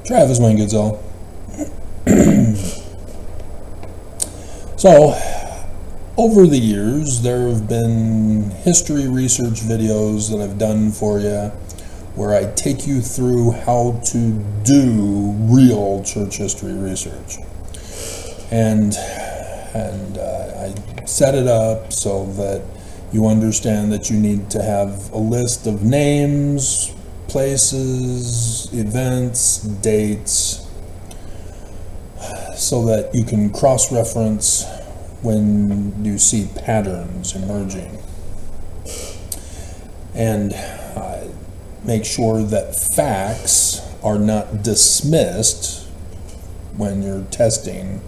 Travis Wayne Goodsell. So, over the years, there have been history research videos that I've done for you where I take you through how to do real church history research. And I set it up so that you understand that you need to have a list of names, places, events, dates, so that you can cross-reference when you see patterns emerging. And make sure that facts are not dismissed when you're testing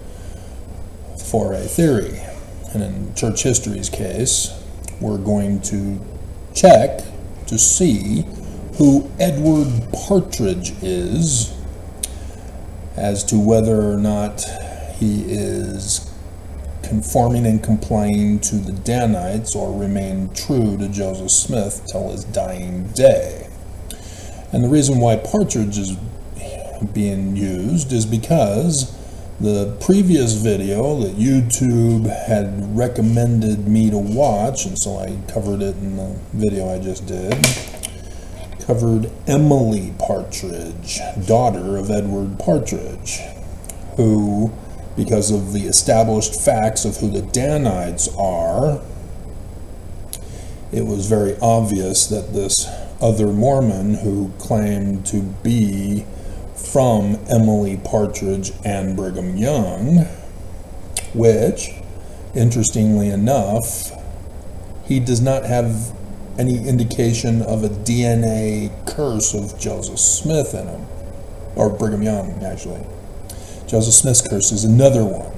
for a theory. And in church history's case, we're going to check to see who Edward Partridge is, as to whether or not he is conforming and complying to the Danites or remain true to Joseph Smith till his dying day. And the reason why Partridge is being used is because the previous video that YouTube had recommended me to watch, and so I covered it in the video I just did, covered Emily Partridge, daughter of Edward Partridge, who, because of the established facts of who the Danites are, it was very obvious that this other Mormon who claimed to be from Emily Partridge and Brigham Young, which, interestingly enough, he does not have any indication of a DNA curse of Joseph Smith in him, or Brigham Young, actually. Joseph Smith's curse is another one.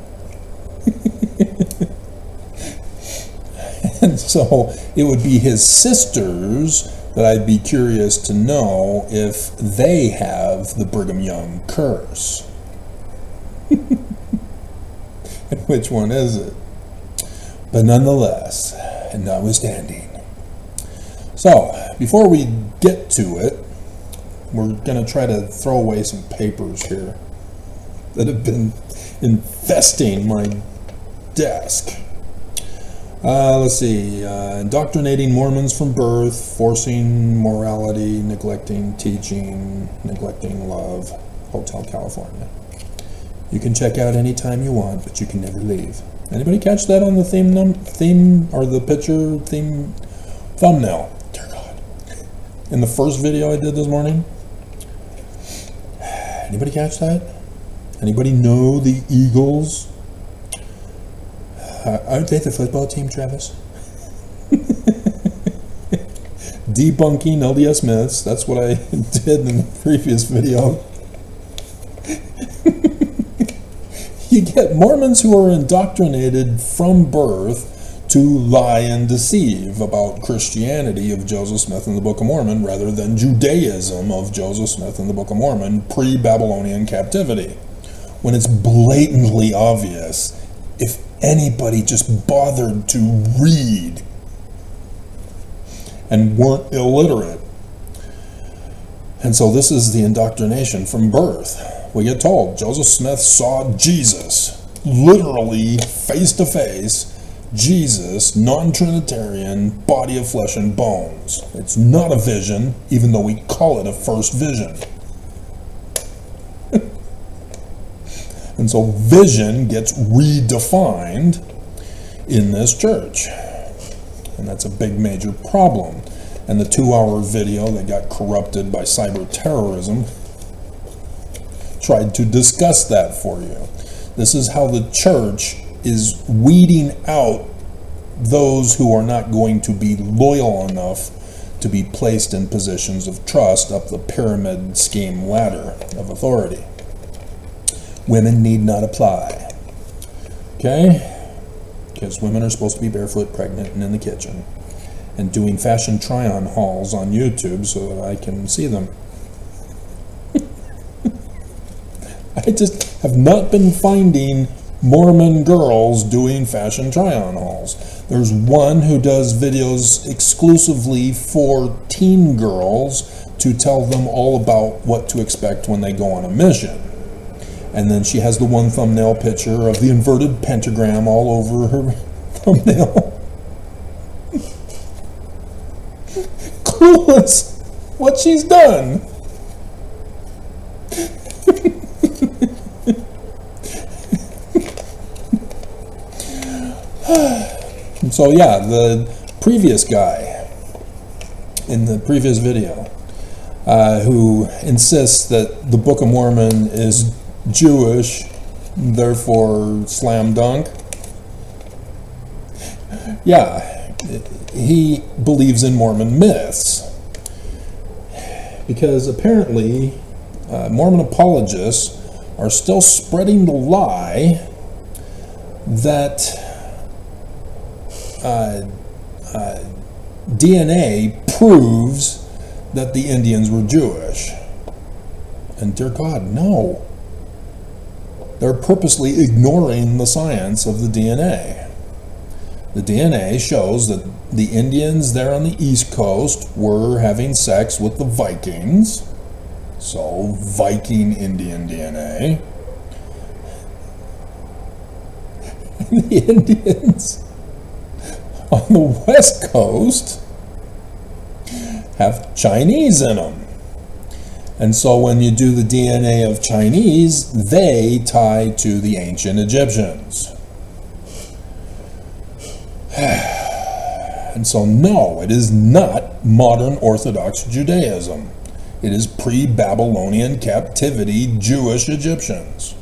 And so it would be his sisters that I'd be curious to know if they have the Brigham Young curse. And which one is it? But nonetheless, and notwithstanding. So, before we get to it, we're going to try to throw away some papers here that have been infesting my desk. Let's see, indoctrinating Mormons from birth, forcing morality, neglecting teaching, neglecting love, Hotel California. You can check out anytime you want, but you can never leave. Anybody catch that on the theme or the picture theme thumbnail? Dear God. In the first video I did this morning? Anybody catch that? Anybody know the Eagles? Aren't they the football team, Travis? Debunking LDS myths. That's what I did in the previous video. You get Mormons who are indoctrinated from birth to lie and deceive about Christianity of Joseph Smith in the Book of Mormon rather than Judaism of Joseph Smith in the Book of Mormon pre-Babylonian captivity. When it's blatantly obvious, if anybody just bothered to read and weren't illiterate. And so this is the indoctrination from birth. We get told Joseph Smith saw Jesus, literally face to face, Jesus, non-Trinitarian, body of flesh and bones. It's not a vision, even though we call it a first vision. And so vision gets redefined in this church. And that's a big major problem. And the 2-hour video that got corrupted by cyber terrorism tried to discuss that for you. This is how the church is weeding out those who are not going to be loyal enough to be placed in positions of trust up the pyramid scheme ladder of authority. Women need not apply. Okay? Because women are supposed to be barefoot, pregnant, and in the kitchen. And doing fashion try-on hauls on YouTube so that I can see them. I just have not been finding Mormon girls doing fashion try-on hauls. There's one who does videos exclusively for teen girls to tell them all about what to expect when they go on a mission. And then she has the one thumbnail picture of the inverted pentagram all over her thumbnail. Clueless what she's done. So yeah, the previous guy in the previous video who insists that the Book of Mormon is Jewish, therefore slam dunk. Yeah, he believes in Mormon myths because apparently Mormon apologists are still spreading the lie that DNA proves that the Indians were Jewish. And dear God, no. They're purposely ignoring the science of the DNA. The DNA shows that the Indians there on the East Coast were having sex with the Vikings. So, Viking Indian DNA. And the Indians on the West Coast have Chinese in them. And so when you do the DNA of Chinese, they tie to the ancient Egyptians. And so no, it is not modern Orthodox Judaism. It is pre-Babylonian captivity Jewish Egyptians.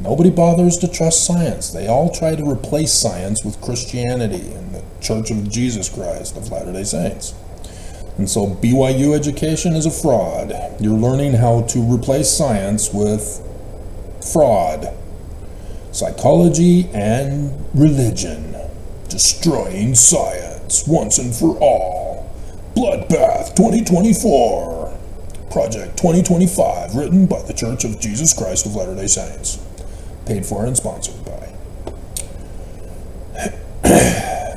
Nobody bothers to trust science. They all try to replace science with Christianity and the Church of Jesus Christ of Latter-day Saints. And so BYU education is a fraud. You're learning how to replace science with fraud. Psychology and religion. Destroying science once and for all. Bloodbath 2024. Project 2025, written by the Church of Jesus Christ of Latter-day Saints. Paid for and sponsored by.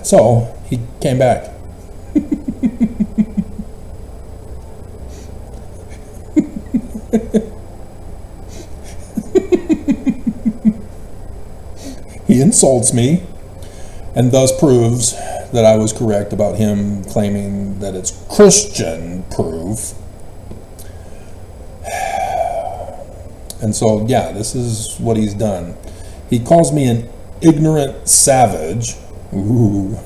So, he came back. He insults me and thus proves that I was correct about him claiming that it's Christian proof. And so, yeah, this is what he's done. He calls me an ignorant savage. Ooh.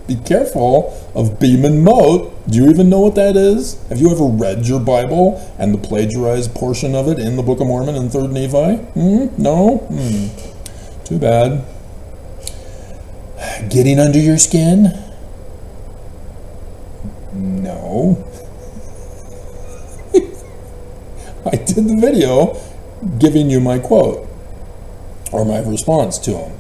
Be careful of Beeman Moat. Do you even know what that is? Have you ever read your Bible and the plagiarized portion of it in the Book of Mormon and 3rd Nephi? No? Too bad. Getting under your skin? No. I did the video giving you my quote, or my response to him.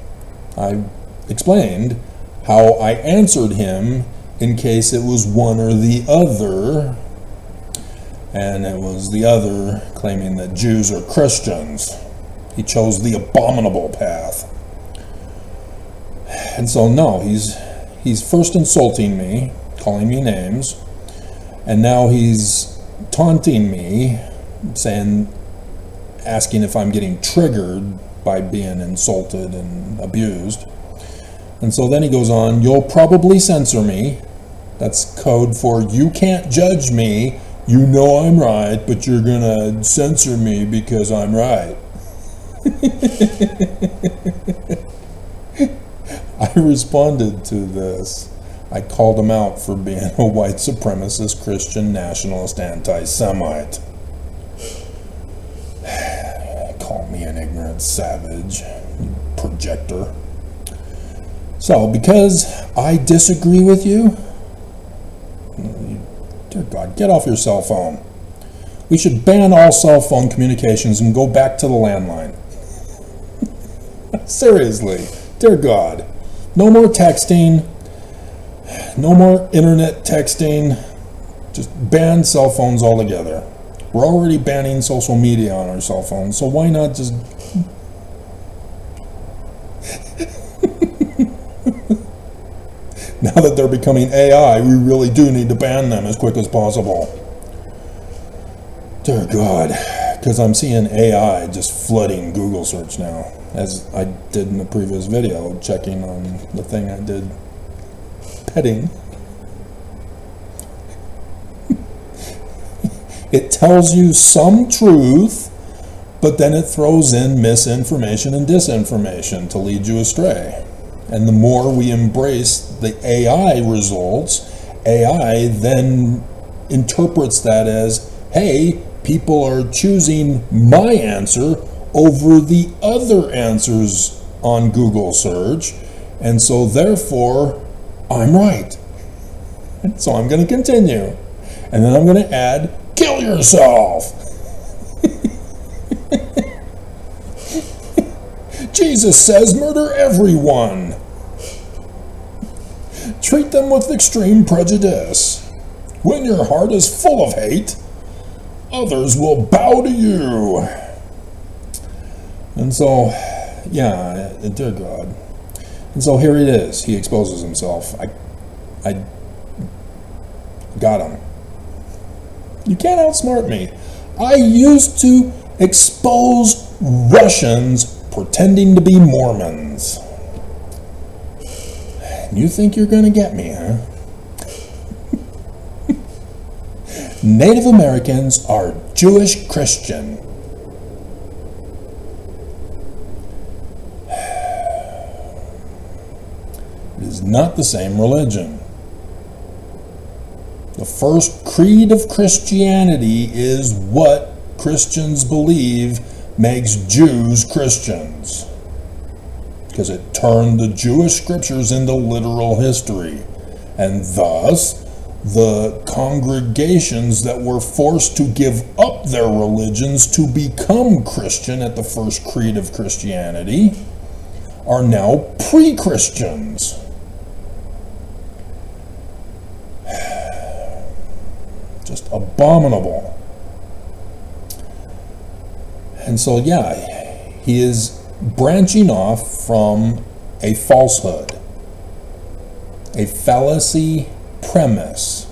I explained how I answered him in case it was one or the other, and it was the other claiming that Jews are Christians. He chose the abominable path. And so no, he's first insulting me, calling me names, and now he's taunting me, asking if I'm getting triggered by being insulted and abused. And so then he goes on, you'll probably censor me. That's code for you can't judge me. You know I'm right, but you're gonna censor me because I'm right. I responded to this. I called him out for being a white supremacist, Christian, nationalist, anti-Semite. Call me an ignorant savage, you projector. So, because I disagree with you, dear God, get off your cell phone. We should ban all cell phone communications and go back to the landline. Seriously, dear God. No more texting, no more internet texting, just ban cell phones altogether. We're already banning social media on our cell phones, so why not just... Now that they're becoming AI, we really do need to ban them as quick as possible. Dear God, because I'm seeing AI just flooding Google search now, as I did in the previous video, checking on the thing I did petting. It tells you some truth, but then it throws in misinformation and disinformation to lead you astray. And the more we embrace the AI results, AI then interprets that as, hey, people are choosing my answer over the other answers on Google search, and so therefore, I'm right. So I'm going to continue. And then I'm going to add, kill yourself. Jesus says murder everyone. Treat them with extreme prejudice. When your heart is full of hate, others will bow to you. And so, yeah, dear God. And so here it is. He exposes himself. I got him. You can't outsmart me. I used to expose Russians pretending to be Mormons. You think you're going to get me, huh? Native Americans are Jewish Christian. It is not the same religion. The first creed of Christianity is what Christians believe makes Jews Christians, because it turned the Jewish scriptures into literal history, and thus the congregations that were forced to give up their religions to become Christian at the first creed of Christianity are now pre-Christians. Just abominable. And so, yeah, he is branching off from a falsehood, a fallacy premise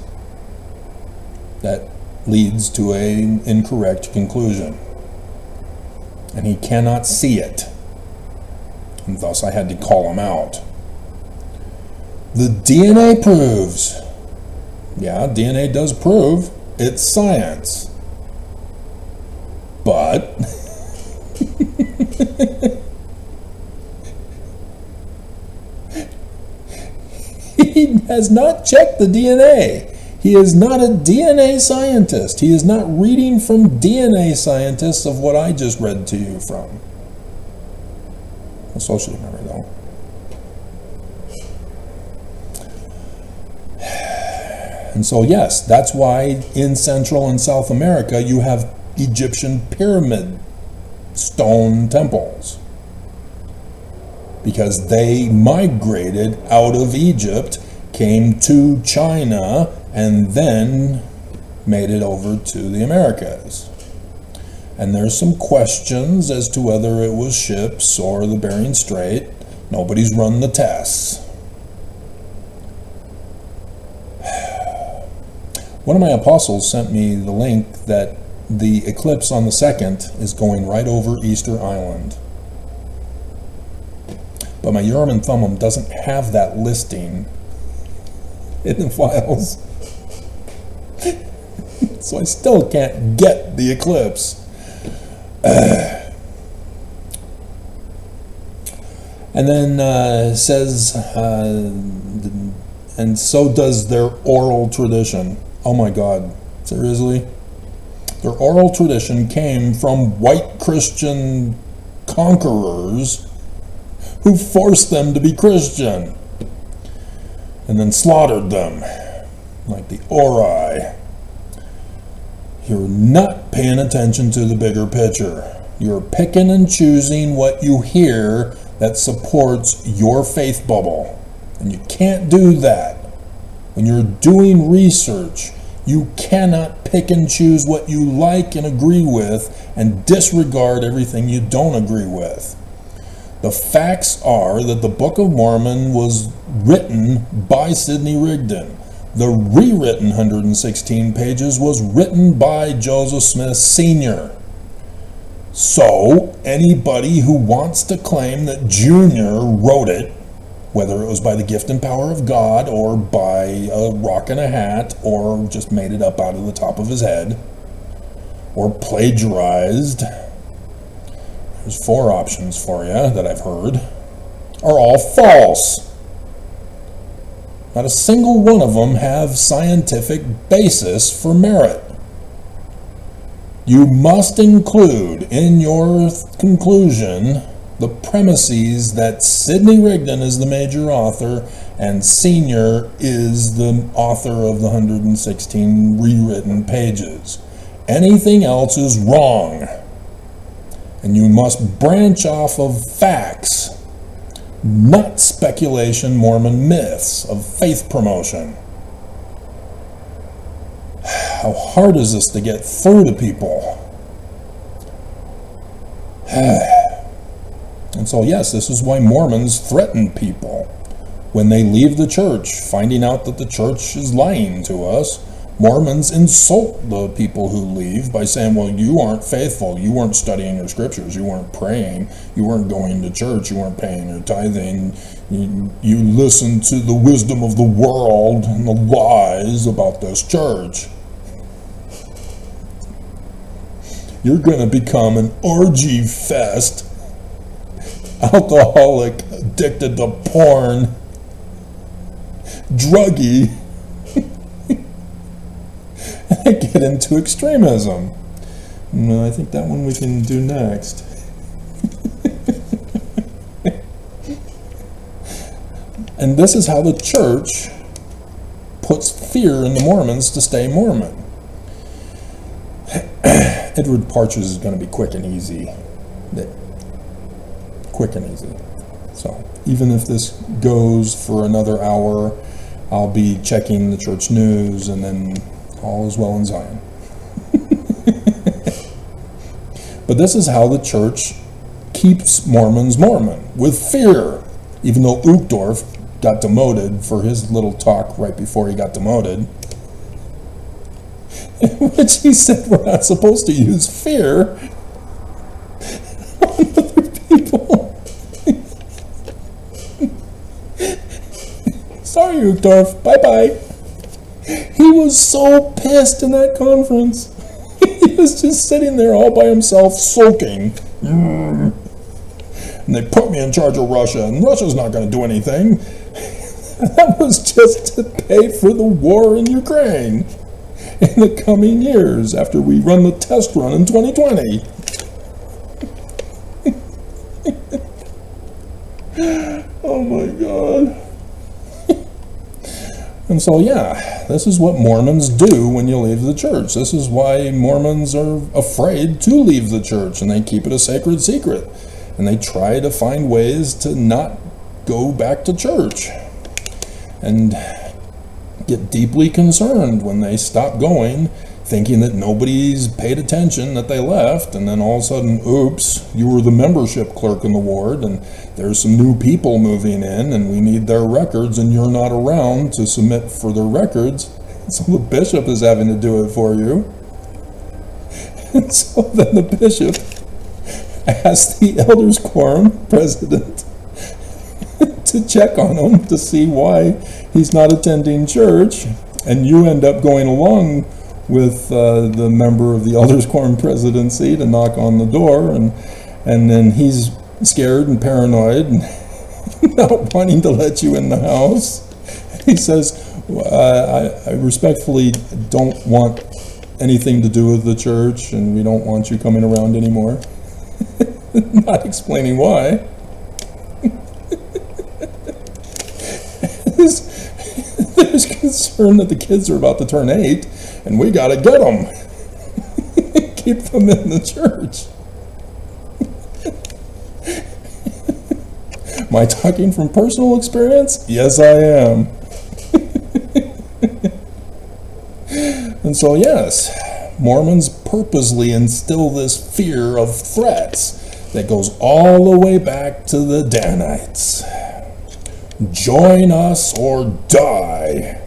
that leads to an incorrect conclusion. And he cannot see it. And thus I had to call him out. The DNA proves. Yeah, DNA does prove. It's science. But he has not checked the DNA. He is not a DNA scientist. He is not reading from DNA scientists of what I just read to you from. Associate member, though. And so, yes, that's why in Central and South America you have Egyptian pyramid stone temples, because they migrated out of Egypt, came to China, and then made it over to the Americas. And there's some questions as to whether it was ships or the Bering Strait. Nobody's run the tests. One of my apostles sent me the link that the eclipse on the 2nd is going right over Easter Island. But my Urim and Thummim doesn't have that listing in the files. So I still can't get the eclipse. And then says, and so does their oral tradition. Oh my God, seriously? Their oral tradition came from white Christian conquerors who forced them to be Christian and then slaughtered them, like the Ori. You're not paying attention to the bigger picture. You're picking and choosing what you hear that supports your faith bubble. And you can't do that. When you're doing research, You cannot pick and choose what you like and agree with and disregard everything you don't agree with. The facts are that the Book of Mormon was written by Sidney Rigdon. The rewritten 116 pages was written by Joseph Smith Sr. So, anybody who wants to claim that Junior wrote it, whether it was by the gift and power of God or by a rock and a hat or just made it up out of the top of his head or plagiarized, there's 4 options for you that I've heard, are all false. Not a single one of them have scientific basis for merit. You must include in your conclusion the premises that Sidney Rigdon is the major author and Senior is the author of the 116 rewritten pages. Anything else is wrong. And you must branch off of facts, not speculation, Mormon myths of faith promotion. How hard is this to get through to people? And so, yes, this is why Mormons threaten people when they leave the church, finding out that the church is lying to us. Mormons insult the people who leave by saying, well, you aren't faithful, you weren't studying your scriptures, you weren't praying, you weren't going to church, you weren't paying your tithing, you listened to the wisdom of the world and the lies about this church. You're going to become an orgy fest, alcoholic, addicted to porn, druggie, and get into extremism. No, I think that one we can do next. And this is how the church puts fear in the Mormons to stay Mormon. Edward Partridge is going to be quick and easy. Quick and easy. So even if this goes for another hour, I'll be checking the church news, and then all is well in Zion. But this is how the church keeps Mormons Mormon, with fear. Even though Uchtdorf got demoted for his little talk right before he got demoted, in which he said we're not supposed to use fear on other people. Sorry, Uchtdorf. Bye-bye. He was so pissed in that conference. He was just sitting there all by himself, sulking. And they put me in charge of Russia, and Russia's not going to do anything. That was just to pay for the war in Ukraine in the coming years after we run the test run in 2020. Oh my God. And so, yeah, this is what Mormons do when you leave the church. This is why Mormons are afraid to leave the church, and they keep it a sacred secret. And they try to find ways to not go back to church, and get deeply concerned when they stop going, thinking that nobody's paid attention that they left, and then all of a sudden, oops, you were the membership clerk in the ward, and there's some new people moving in, and we need their records, and you're not around to submit for their records, so the bishop is having to do it for you. And so then the bishop asked the elders quorum president to check on him to see why he's not attending church, and you end up going along with the member of the elders quorum presidency to knock on the door, and then he's scared and paranoid and not wanting to let you in the house. He says, I respectfully don't want anything to do with the church, and we don't want you coming around anymore. Not explaining why. There's concern that the kids are about to turn 8, and we got to get them. Keep them in the church. Am I talking from personal experience? Yes, I am. And so, yes, Mormons purposely instill this fear of threats that goes all the way back to the Danites. Join us or die.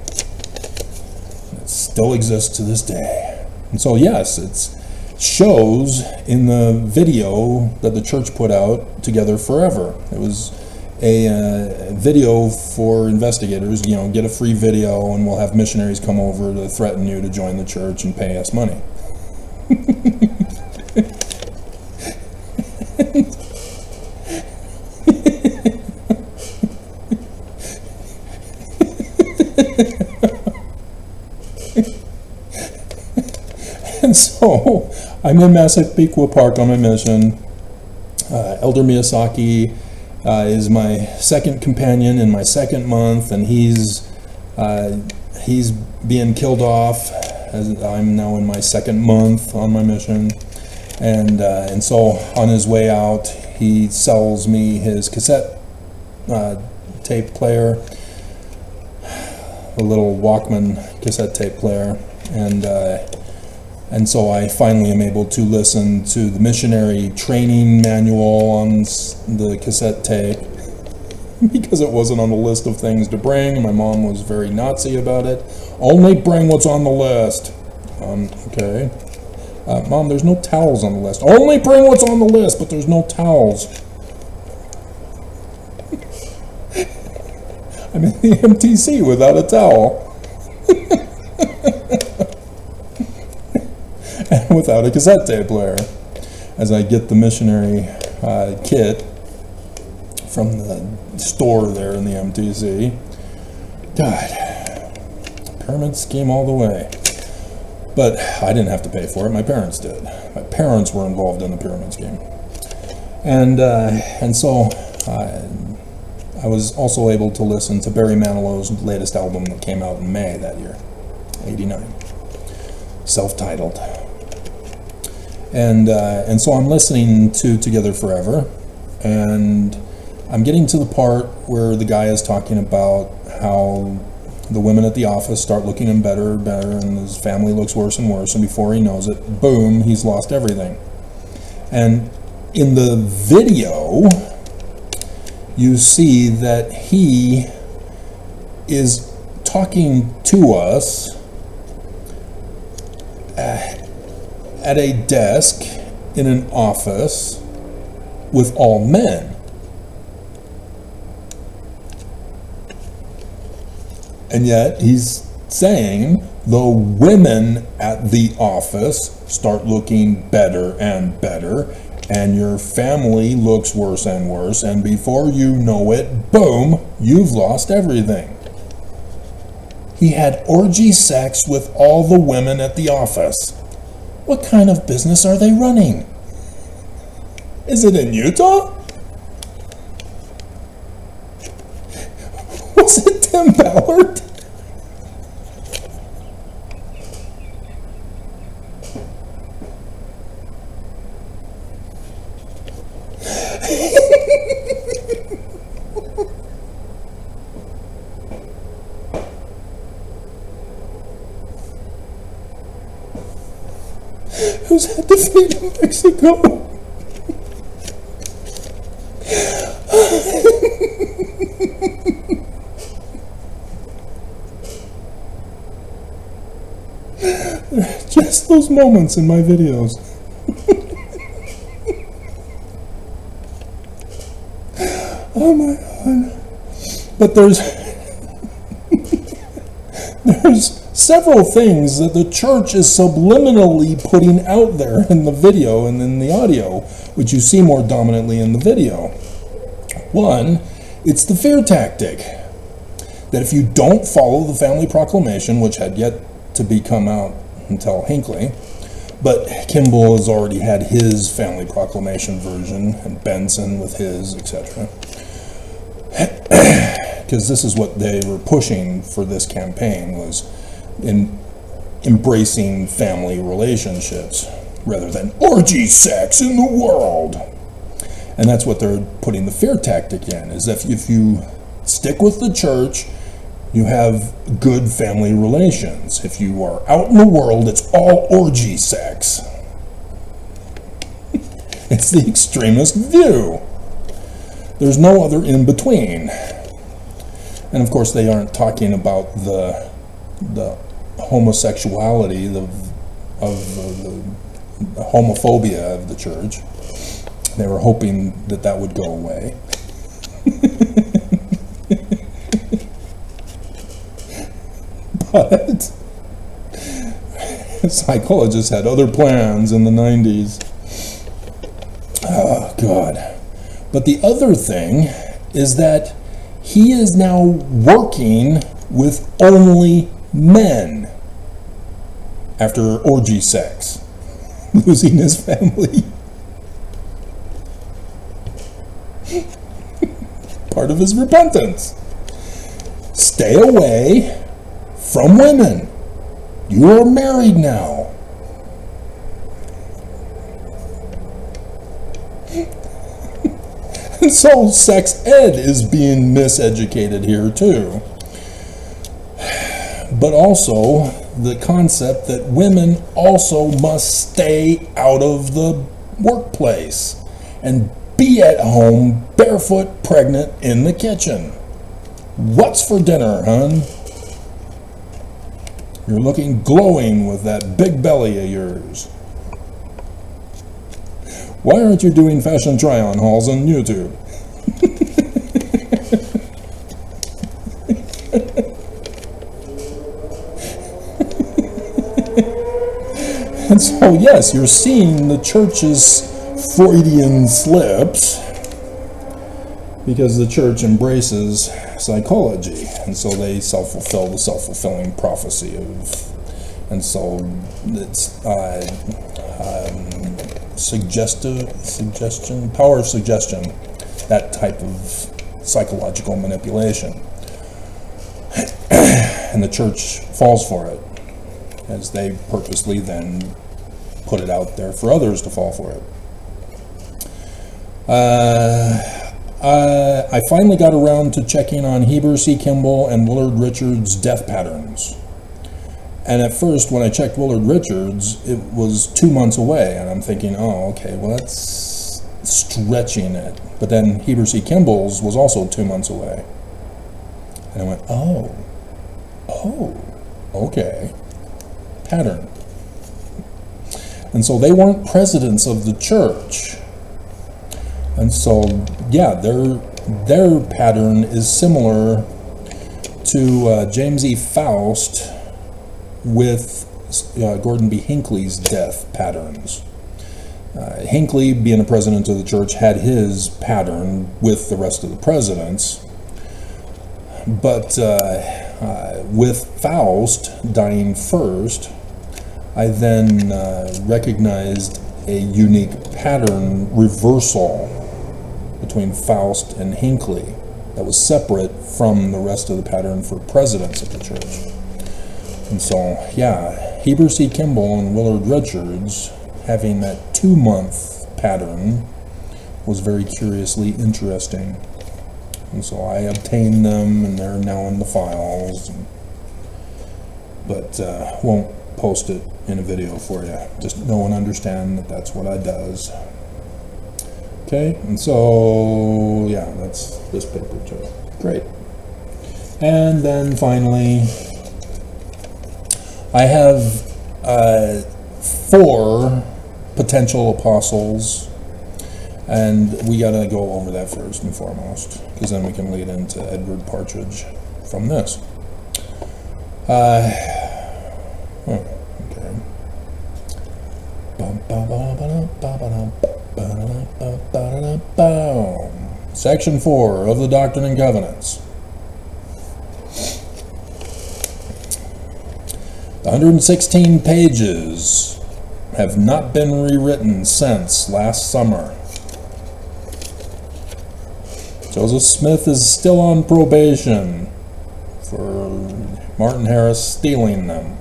It still exists to this day. And so, yes, it shows in the video that the church put out, Together Forever. It was a video for investigators, you know, get a free video and we'll have missionaries come over to threaten you to join the church and pay us money. And so I'm in Massapequa Park on my mission. Elder Miyazaki is my second companion in my second month, and he's being killed off as I'm now in my second month on my mission. And so on his way out, he sells me his cassette tape player, a little Walkman cassette tape player, and so I finally am able to listen to the missionary training manual on the cassette tape because it wasn't on the list of things to bring. My mom was very Nazi about it. Only bring what's on the list. Okay. Mom, there's no towels on the list. Only bring what's on the list, but there's no towels. I'm in the MTC without a towel. And without a cassette tape player. As I get the missionary kit from the store there in the MTC. God, pyramid scheme all the way. But I didn't have to pay for it, my parents did. My parents were involved in the pyramid scheme. And so I was also able to listen to Barry Manilow's latest album that came out in May that year, 89, self-titled. And so I'm listening to Together Forever, and I'm getting to the part where the guy is talking about how the women at the office start looking better and better, and his family looks worse and worse, and before he knows it, boom, he's lost everything. And in the video, you see that he is talking to us at a desk in an office with all men. And yet he's saying the women at the office start looking better and better, and your family looks worse and worse, and before you know it, boom, you've lost everything. He had orgy sex with all the women at the office. What kind of business are they running? Is it in Utah? Was it Tim Ballard? Who's had to flee to Mexico? Just those moments in my videos. Oh my God. But there's several things that the church is subliminally putting out there in the video and in the audio, which you see more dominantly in the video. One, it's the fear tactic. That if you don't follow the family proclamation, which had yet to be come out until Hinckley, but Kimball has already had his family proclamation version, and Benson with his, etc. Because this is what they were pushing for this campaign, was in embracing family relationships rather than orgy sex in the world. And that's what they're putting the fear tactic in, is if you stick with the church, you have good family relations. If you are out in the world, it's all orgy sex. It's the extremist view. There's no other in between. And of course, they aren't talking about the homosexuality, the homophobia of the church. They were hoping that that would go away. But psychologists had other plans in the 90s. Oh, God. But the other thing is that he is now working with only men after orgy sex, losing his family. Part of his repentance. Stay away from women. You are married now. And so sex ed is being miseducated here too. But also the concept that women also must stay out of the workplace and be at home barefoot, pregnant in the kitchen. What's for dinner, hon? You're looking glowing with that big belly of yours. Why aren't you doing fashion try-on hauls on YouTube? And so, yes, you're seeing the church's Freudian slips because the church embraces psychology, and so they self-fulfill the self-fulfilling prophecy of, and so it's suggestion, power of suggestion, that type of psychological manipulation. And the church falls for it, as they purposely then put it out there for others to fall for it. I finally got around to checking on Heber C. Kimball and Willard Richards' death patterns. And at first, when I checked Willard Richards, it was 2 months away, and I'm thinking, oh, okay, well, that's stretching it. But then Heber C. Kimball's was also 2 months away. And I went, oh, okay, pattern. And so they weren't presidents of the church. And so, yeah, their pattern is similar to James E. Faust with Gordon B. Hinckley's death patterns. Hinckley, being a president of the church, had his pattern with the rest of the presidents. But with Faust dying first, I then recognized a unique pattern reversal between Faust and Hinckley that was separate from the rest of the pattern for presidents of the church. And so, yeah, Heber C. Kimball and Willard Richards having that 2-month pattern was very curiously interesting. And so I obtained them, and they're now in the files. But won't post it in a video for you. Just know and understand that that's what I does. Okay, and so, yeah, that's this paper too. Great. And then finally, I have 4 potential apostles, and we gotta go over that first and foremost, because then we can lead into Edward Partridge from this. Okay. Section 4 of the Doctrine and Covenants. The 116 pages have not been rewritten since last summer. Joseph Smith is still on probation for Martin Harris stealing them.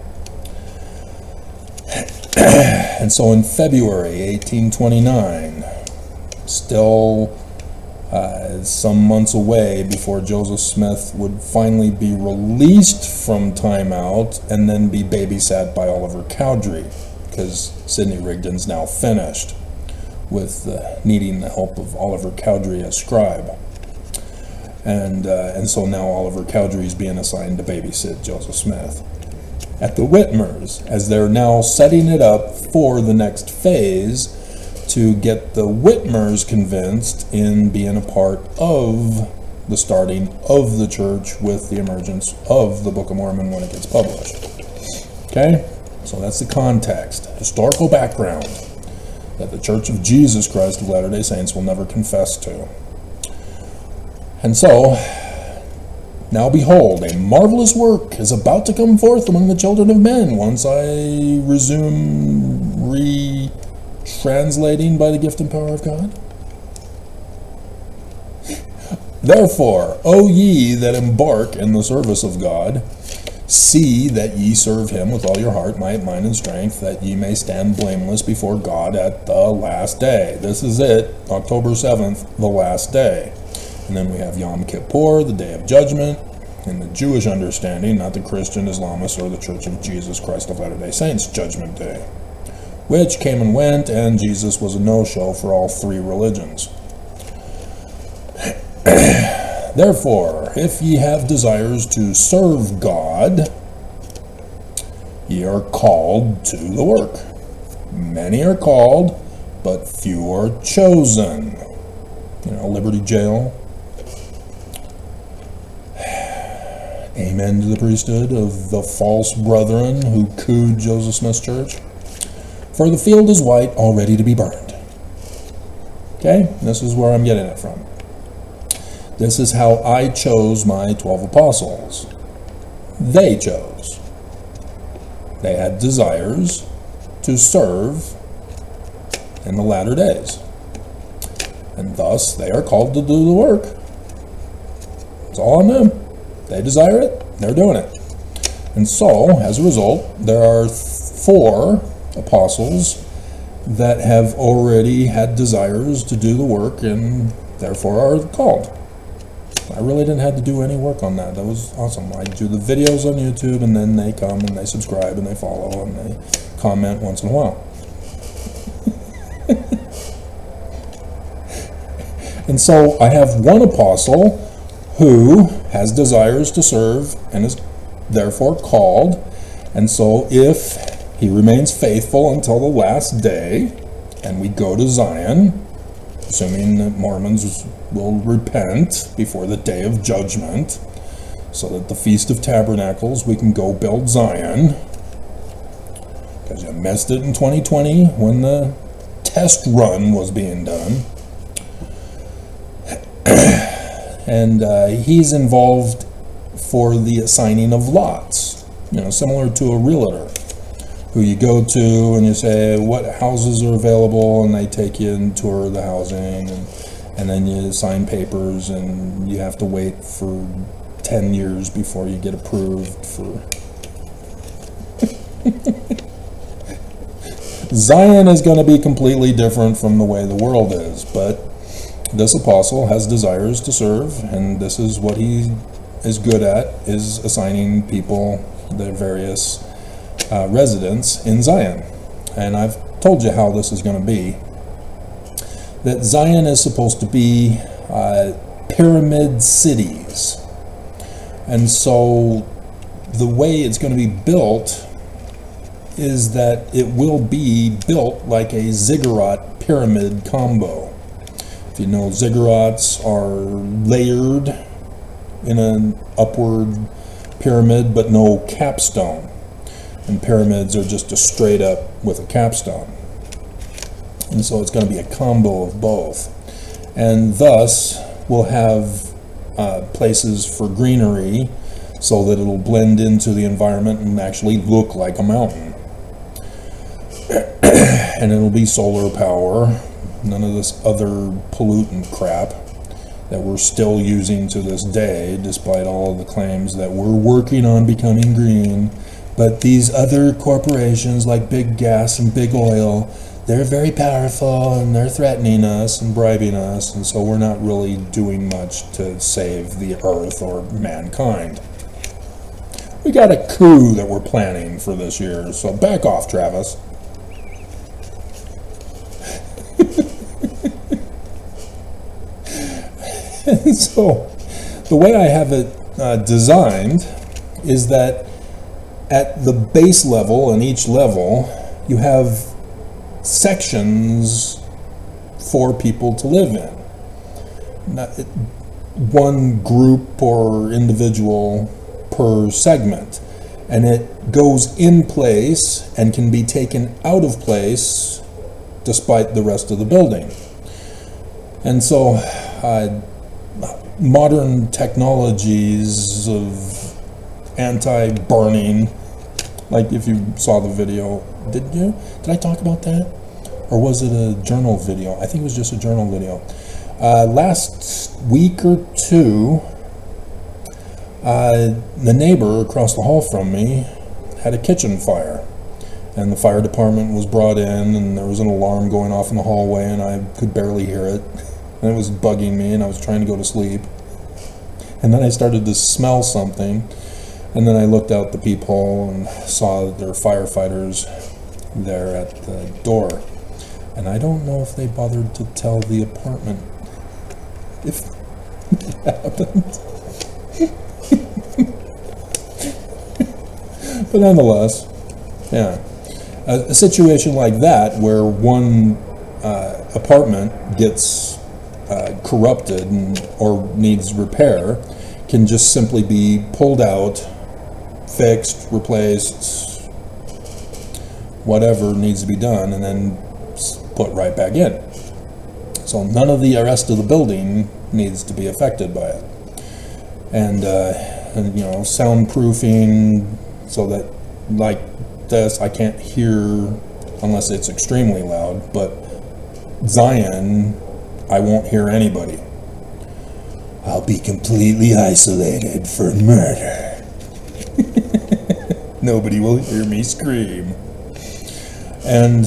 And so in February 1829, still some months away before Joseph Smith would finally be released from timeout and then be babysat by Oliver Cowdery, because Sidney Rigdon's now finished with needing the help of Oliver Cowdery as scribe. And so now Oliver Cowdery is being assigned to babysit Joseph Smith at the Whitmers, as they're now setting it up for the next phase to get the Whitmers convinced in being a part of the starting of the church with the emergence of the Book of Mormon when it gets published. Okay? So that's the context, historical background that the Church of Jesus Christ of Latter-day Saints will never confess to. And so, now behold, a marvelous work is about to come forth among the children of men once I resume translating by the gift and power of God. Therefore, O ye that embark in the service of God, see that ye serve him with all your heart, might, mind, and strength, that ye may stand blameless before God at the last day. This is it, October 7th, the last day. And then we have Yom Kippur, the Day of Judgment, in the Jewish understanding, not the Christian, Islamist, or the Church of Jesus Christ of Latter-day Saints Judgment Day, which came and went, and Jesus was a no-show for all three religions. Therefore, if ye have desires to serve God, ye are called to the work. Many are called, but few are chosen. You know, Liberty Jail. Amen to the priesthood of the false brethren who cooed Joseph Smith's church. For the field is white, all ready to be burned. Okay? This is where I'm getting it from. This is how I chose my 12 apostles. They chose. They had desires to serve in the latter days. And thus, they are called to do the work. It's all on them. They desire it, they're doing it. And so, as a result, there are 4 apostles that have already had desires to do the work and therefore are called. I really didn't have to do any work on that. That was awesome. I do the videos on YouTube, and then they come and they subscribe and they follow and they comment once in a while. And so I have one apostle who has desires to serve and is therefore called. And so if he remains faithful until the last day, and we go to Zion, assuming that Mormons will repent before the day of judgment, so that the Feast of Tabernacles, we can go build Zion, because you missed it in 2020 when the test run was being done. And he's involved for the assigning of lots, you know, similar to a realtor, who you go to and you say what houses are available, and they take you and tour the housing, and then you sign papers, and you have to wait for 10 years before you get approved for Zion is going to be completely different from the way the world is, but this apostle has desires to serve, and this is what he is good at, is assigning people their various residents in Zion. And I've told you how this is going to be. That Zion is supposed to be pyramid cities. And so the way it's going to be built is that it will be built like a ziggurat pyramid combo. If you know, ziggurats are layered in an upward pyramid but no capstone. And pyramids are just a straight up with a capstone. And so it's going to be a combo of both. And thus we'll have places for greenery so that it'll blend into the environment and actually look like a mountain. And it'll be solar power, none of this other pollutant crap that we're still using to this day, despite all of the claims that we're working on becoming green. But these other corporations like Big Gas and Big Oil they're very powerful and they're threatening us and bribing us, and so we're not really doing much to save the earth or mankind. We got a coup that we're planning for this year, so back off, Travis. And so the way I have it designed is that at the base level and each level you have sections for people to live in. Not one group or individual per segment, and it goes in place and can be taken out of place despite the rest of the building. And so modern technologies of anti-burning, like if you saw the video, did I talk about that? Or was it a journal video? I think it was just a journal video. Last week or two, the neighbor across the hall from me had a kitchen fire, and the fire department was brought in, and there was an alarm going off in the hallway, and I could barely hear it, and it was bugging me, and I was trying to go to sleep. And then I started to smell something, and then I looked out the peephole and saw that there were firefighters there at the door. And I don't know if they bothered to tell the apartment if it happened. But nonetheless, yeah. A situation like that where one apartment gets corrupted or needs repair can just simply be pulled out, fixed, replaced, whatever needs to be done, and then put right back in. So none of the rest of the building needs to be affected by it. And you know, soundproofing, so that like this I can't hear unless it's extremely loud, but Zion I won't hear anybody. I'll be completely isolated for murder. Nobody will hear me scream. And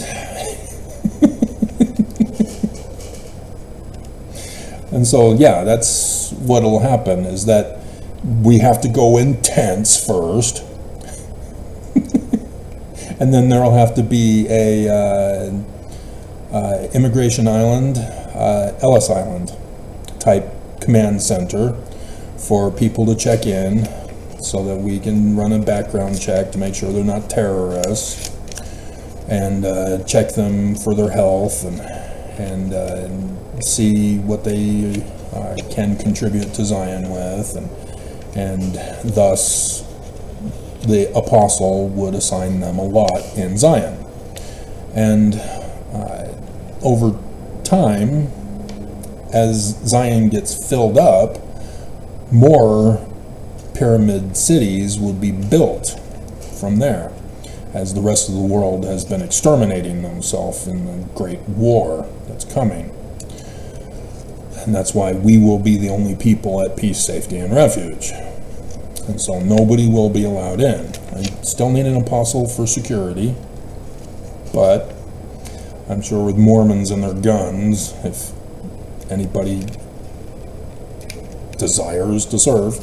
and so yeah, that's what'll happen, is that we have to go intense first, and then there'll have to be a Immigration Island, Ellis Island type command center for people to check in, so that we can run a background check to make sure they're not terrorists, and check them for their health, and see what they can contribute to Zion with, and thus the apostle would assign them a lot in Zion. And over time, as Zion gets filled up, more pyramid cities would be built from there, as the rest of the world has been exterminating themselves in the great war that's coming. And that's why we will be the only people at peace, safety, and refuge. And so nobody will be allowed in. I still need an apostle for security, but I'm sure with Mormons and their guns, if anybody desires to serve,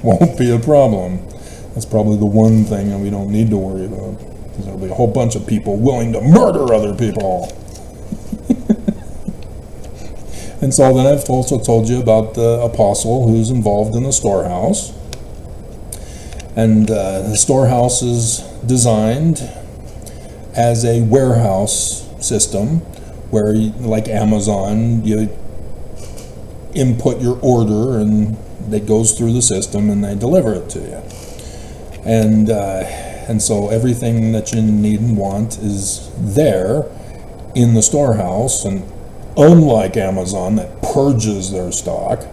won't be a problem. That's probably the one thing that we don't need to worry about, because there'll be a whole bunch of people willing to murder other people. And so then I've also told you about the apostle who's involved in the storehouse. And the storehouse is designed as a warehouse system where, like Amazon, you input your order and it goes through the system and they deliver it to you. And so everything that you need and want is there in the storehouse. And unlike Amazon, that purges their stock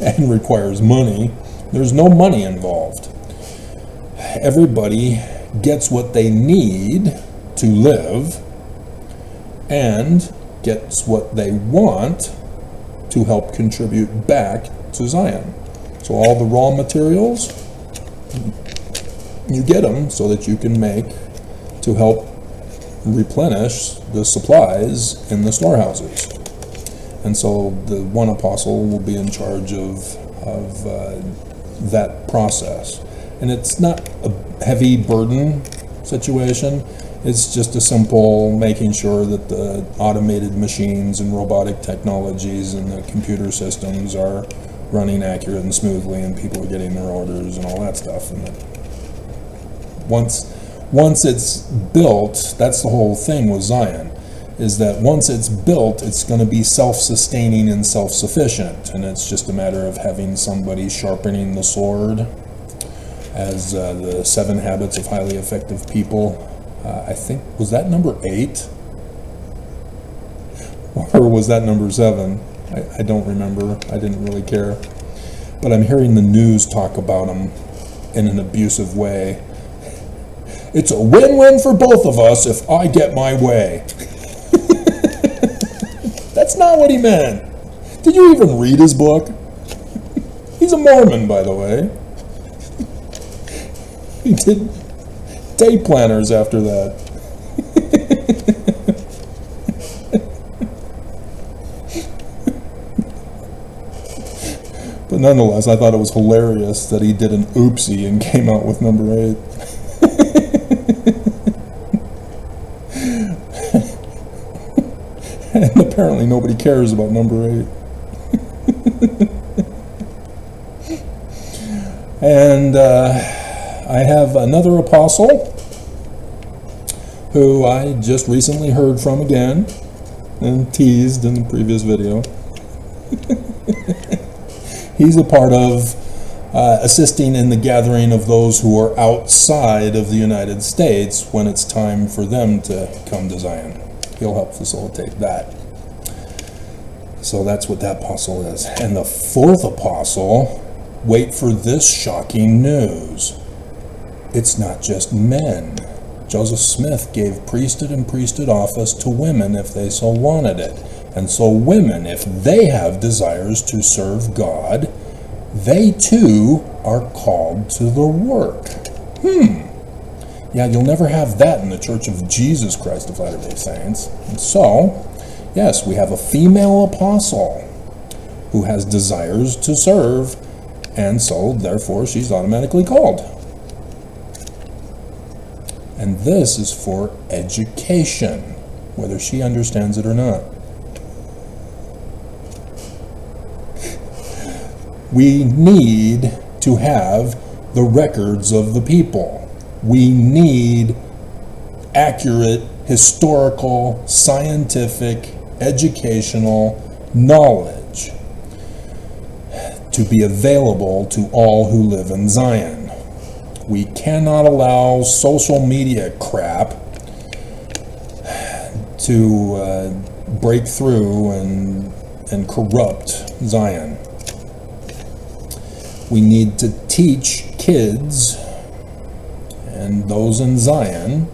and requires money, there's no money involved. Everybody gets what they need to live and gets what they want to help contribute back to Zion. So all the raw materials You get them so that you can make, to help replenish the supplies in the storehouses. And so the one apostle will be in charge of that process. And it's not a heavy burden situation. It's just a simple making sure that the automated machines and robotic technologies and the computer systems are running accurate and smoothly, and people are getting their orders and all that stuff. And once it's built, that's the whole thing with Zion, is that once it's built, it's going to be self-sustaining and self-sufficient, and it's just a matter of having somebody sharpening the sword, as the 7 Habits of Highly Effective People. I think, was that number 8? Or was that number 7? I don't remember. I didn't really care. But I'm hearing the news talk about them in an abusive way. It's a win-win for both of us if I get my way. That's not what he meant. Did you even read his book? He's a Mormon, by the way. He did day planners after that. But nonetheless, I thought it was hilarious that he did an oopsie and came out with number 8. And apparently nobody cares about number 8. And I have another apostle who I just recently heard from again and teased in the previous video. He's a part of assisting in the gathering of those who are outside of the United States when it's time for them to come to Zion. He'll help facilitate that. So that's what that apostle is. And the 4th apostle, wait for this shocking news. It's not just men. Joseph Smith gave priesthood and priesthood office to women if they so wanted it. And so women, if they have desires to serve God, they too are called to the work. Yeah, you'll never have that in the Church of Jesus Christ of Latter-day Saints. And so, yes, we have a female apostle who has desires to serve, and so, therefore, she's automatically called. And this is for education, whether she understands it or not. We need to have the records of the people. We need accurate, historical, scientific, educational knowledge to be available to all who live in Zion. We cannot allow social media crap to break through and corrupt Zion. We need to teach kids and those in Zion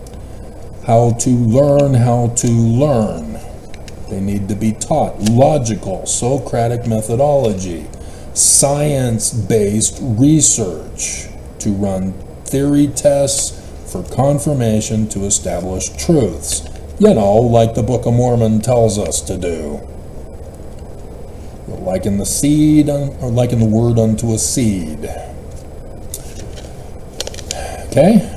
how to learn how to learn. They need to be taught logical, Socratic methodology, science-based research to run theory tests for confirmation to establish truths. You know, like the Book of Mormon tells us to do. Liken the seed, or liken the word unto a seed. Okay?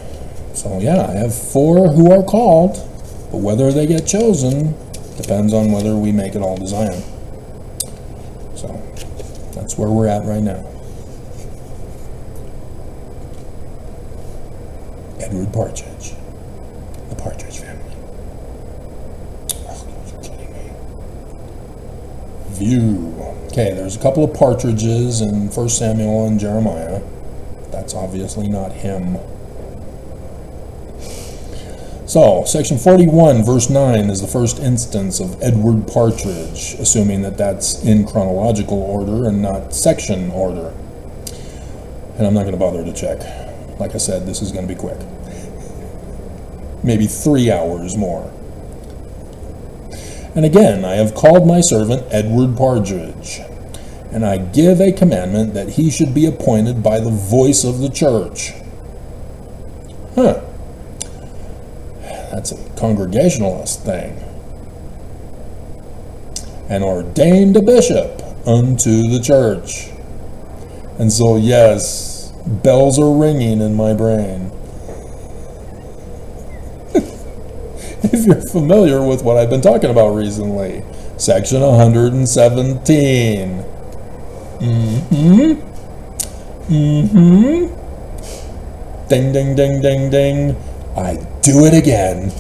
So yeah, I have 4 who are called, but whether they get chosen depends on whether we make it all to Zion. So that's where we're at right now. Edward Partridge. The Partridge family. Oh, you're kidding me. View. Okay, there's a couple of partridges in 1 Samuel and Jeremiah. That's obviously not him. So, section 41, verse 9 is the first instance of Edward Partridge, assuming that that's in chronological order and not section order. And I'm not going to bother to check. Like I said, this is going to be quick. Maybe 3 hours more. And again, I have called my servant Edward Partridge, and I give a commandment that he should be appointed by the voice of the church. Huh. That's a Congregationalist thing. And ordained a bishop unto the church. And so, yes, bells are ringing in my brain. If you're familiar with what I've been talking about recently, section 117. Ding, ding, ding, ding, ding. I do it again.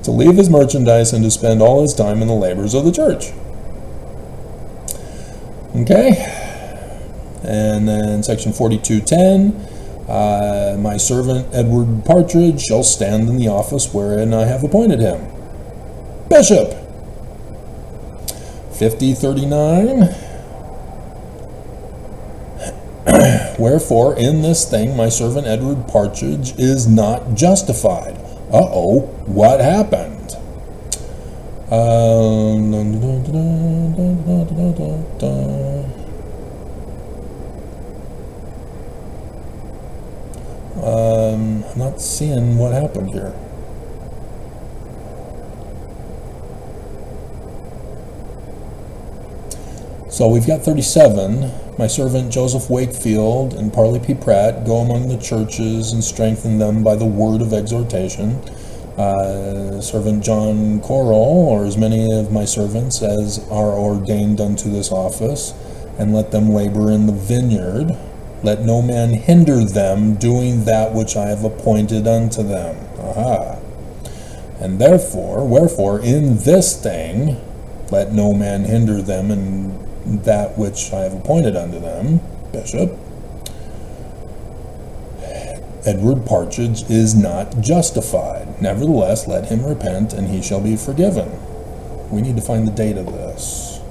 To leave his merchandise and to spend all his time in the labors of the church. Okay. And then section 4210. My servant Edward Partridge shall stand in the office wherein I have appointed him. Bishop. 5039. Wherefore in this thing my servant Edward Partridge is not justified. Uh-oh, what happened? I'm not seeing what happened here. So we've got 37. My servant Joseph Wakefield and Parley P. Pratt go among the churches and strengthen them by the word of exhortation. Servant John Correll, or as many of my servants as are ordained unto this office, and let them labor in the vineyard. Let no man hinder them doing that which I have appointed unto them. Aha. And therefore, wherefore, in this thing, let no man hinder them in that which I have appointed unto them, Bishop. Edward Partridge is not justified. Nevertheless, let him repent, and he shall be forgiven. We need to find the date of this.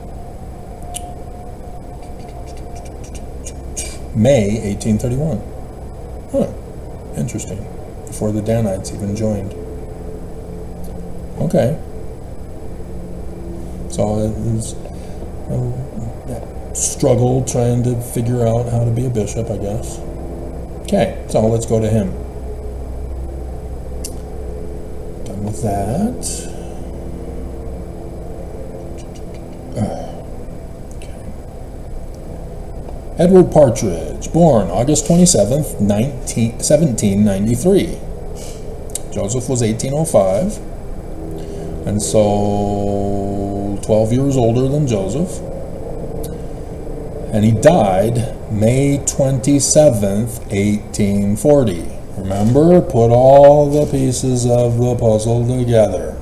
May 1831. Huh. Interesting. Before the Danites even joined. Okay. So it was a struggle trying to figure out how to be a bishop, I guess. Okay, so let's go to him. Done with that. Okay. Edward Partridge, born August 27th, 1793. Joseph was 1805, and so 12 years older than Joseph. And he died May 27th, 1840. Remember, put all the pieces of the puzzle together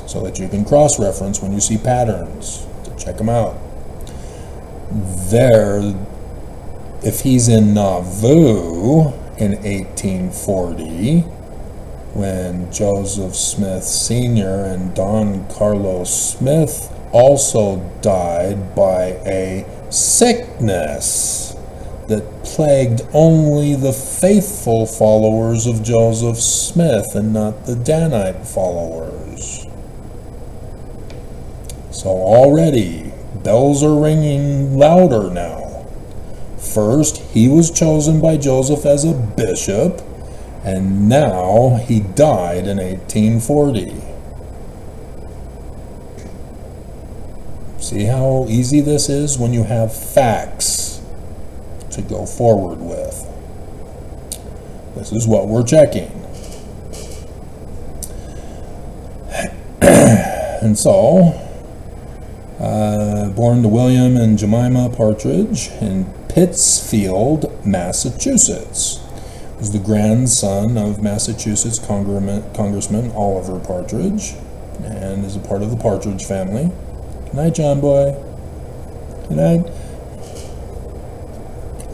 so that you can cross-reference when you see patterns to check them out. There, if he's in Nauvoo in 1840, when Joseph Smith Sr. and Don Carlos Smith also died by a sickness that plagued only the faithful followers of Joseph Smith and not the Danite followers. So already bells are ringing louder now. First, he was chosen by Joseph as a bishop, and now he died in 1840. See how easy this is when you have facts to go forward with. This is what we're checking. And so, born to William and Jemima Partridge in Pittsfield, Massachusetts. Was the grandson of Massachusetts Congressman Oliver Partridge, and is a part of the Partridge family. Good night, John boy. Good night.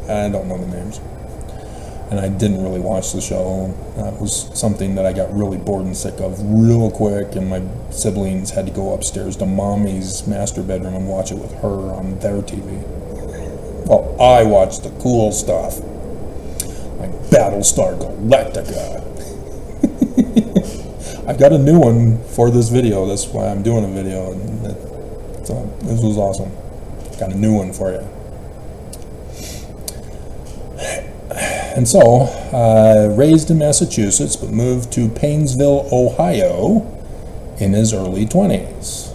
I don't know the names. And I didn't really watch the show. That was something that I got really bored and sick of real quick, and my siblings had to go upstairs to Mommy's master bedroom and watch it with her on their TV. Well, I watched the cool stuff, like Battlestar Galactica. I've got a new one for this video. That's why I'm doing a video. And So this was awesome. Got a new one for you. And so, raised in Massachusetts, but moved to Painesville, Ohio in his early 20s.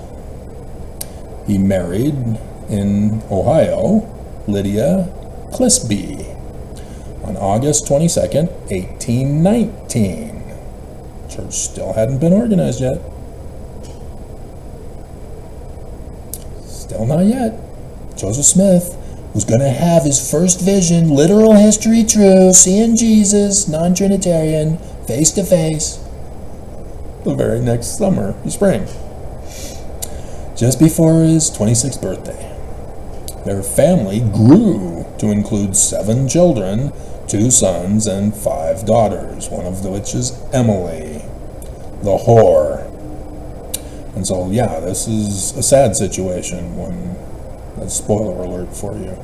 He married in Ohio Lydia Clisby on August 22nd, 1819. Church still hadn't been organized yet. Still not yet. Joseph Smith was going to have his first vision, literal history true, seeing Jesus, non-Trinitarian, face to face, the very next spring, just before his 26th birthday. Their family grew to include 7 children, 2 sons and 5 daughters, one of which is Emily, the whore. And so, yeah, this is a sad situation. That's spoiler alert for you.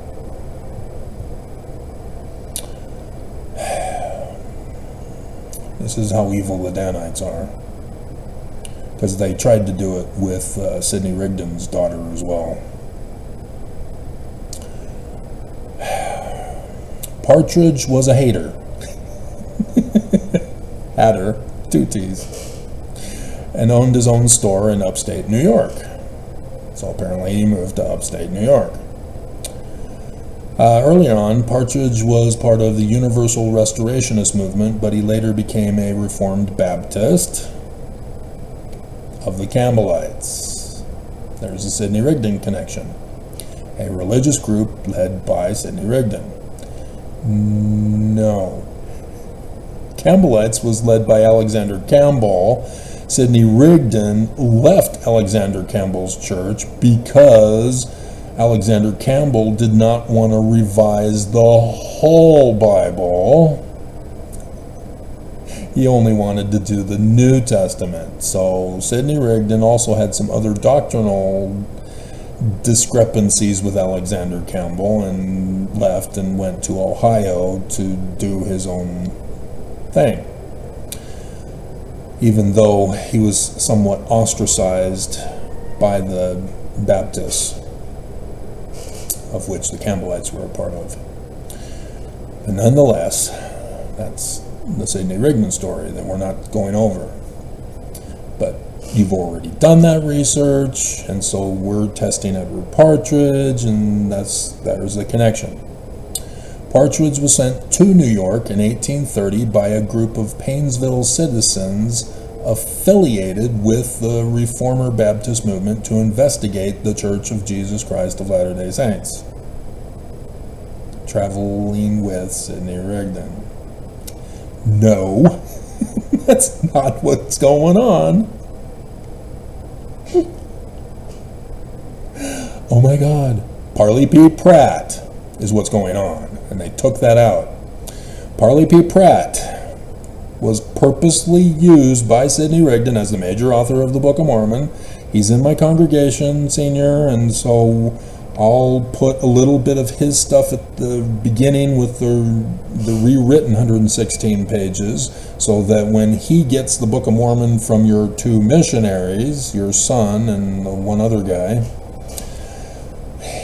This is how evil the Danites are. Because they tried to do it with Sidney Rigdon's daughter as well. Partridge was a hater. Hatter, 2 T's. And owned his own store in upstate New York. So apparently he moved to upstate New York. Earlier on, Partridge was part of the Universal Restorationist movement, but he later became a Reformed Baptist of the Campbellites. There's a Sidney Rigdon connection. A religious group led by Sidney Rigdon. No. Campbellites was led by Alexander Campbell. Sidney Rigdon left Alexander Campbell's church because Alexander Campbell did not want to revise the whole Bible. He only wanted to do the New Testament. So Sidney Rigdon also had some other doctrinal discrepancies with Alexander Campbell and left and went to Ohio to do his own thing, even though he was somewhat ostracized by the Baptists, of which the Campbellites were a part of. And nonetheless, that's the Sidney Rigdon story that we're not going over. But you've already done that research, and so we're testing Edward Partridge, and there's a connection. Partridge was sent to New York in 1830 by a group of Painesville citizens affiliated with the Reformer Baptist movement to investigate the Church of Jesus Christ of Latter-day Saints, traveling with Sidney Rigdon. No, that's not what's going on. Oh my God, Parley P. Pratt is what's going on, and they took that out. Parley P. Pratt was purposely used by Sidney Rigdon as the major author of the Book of Mormon. He's in my congregation, senior, and so I'll put a little bit of his stuff at the beginning with the rewritten 116 pages, so that when he gets the Book of Mormon from your 2 missionaries, your son and one other guy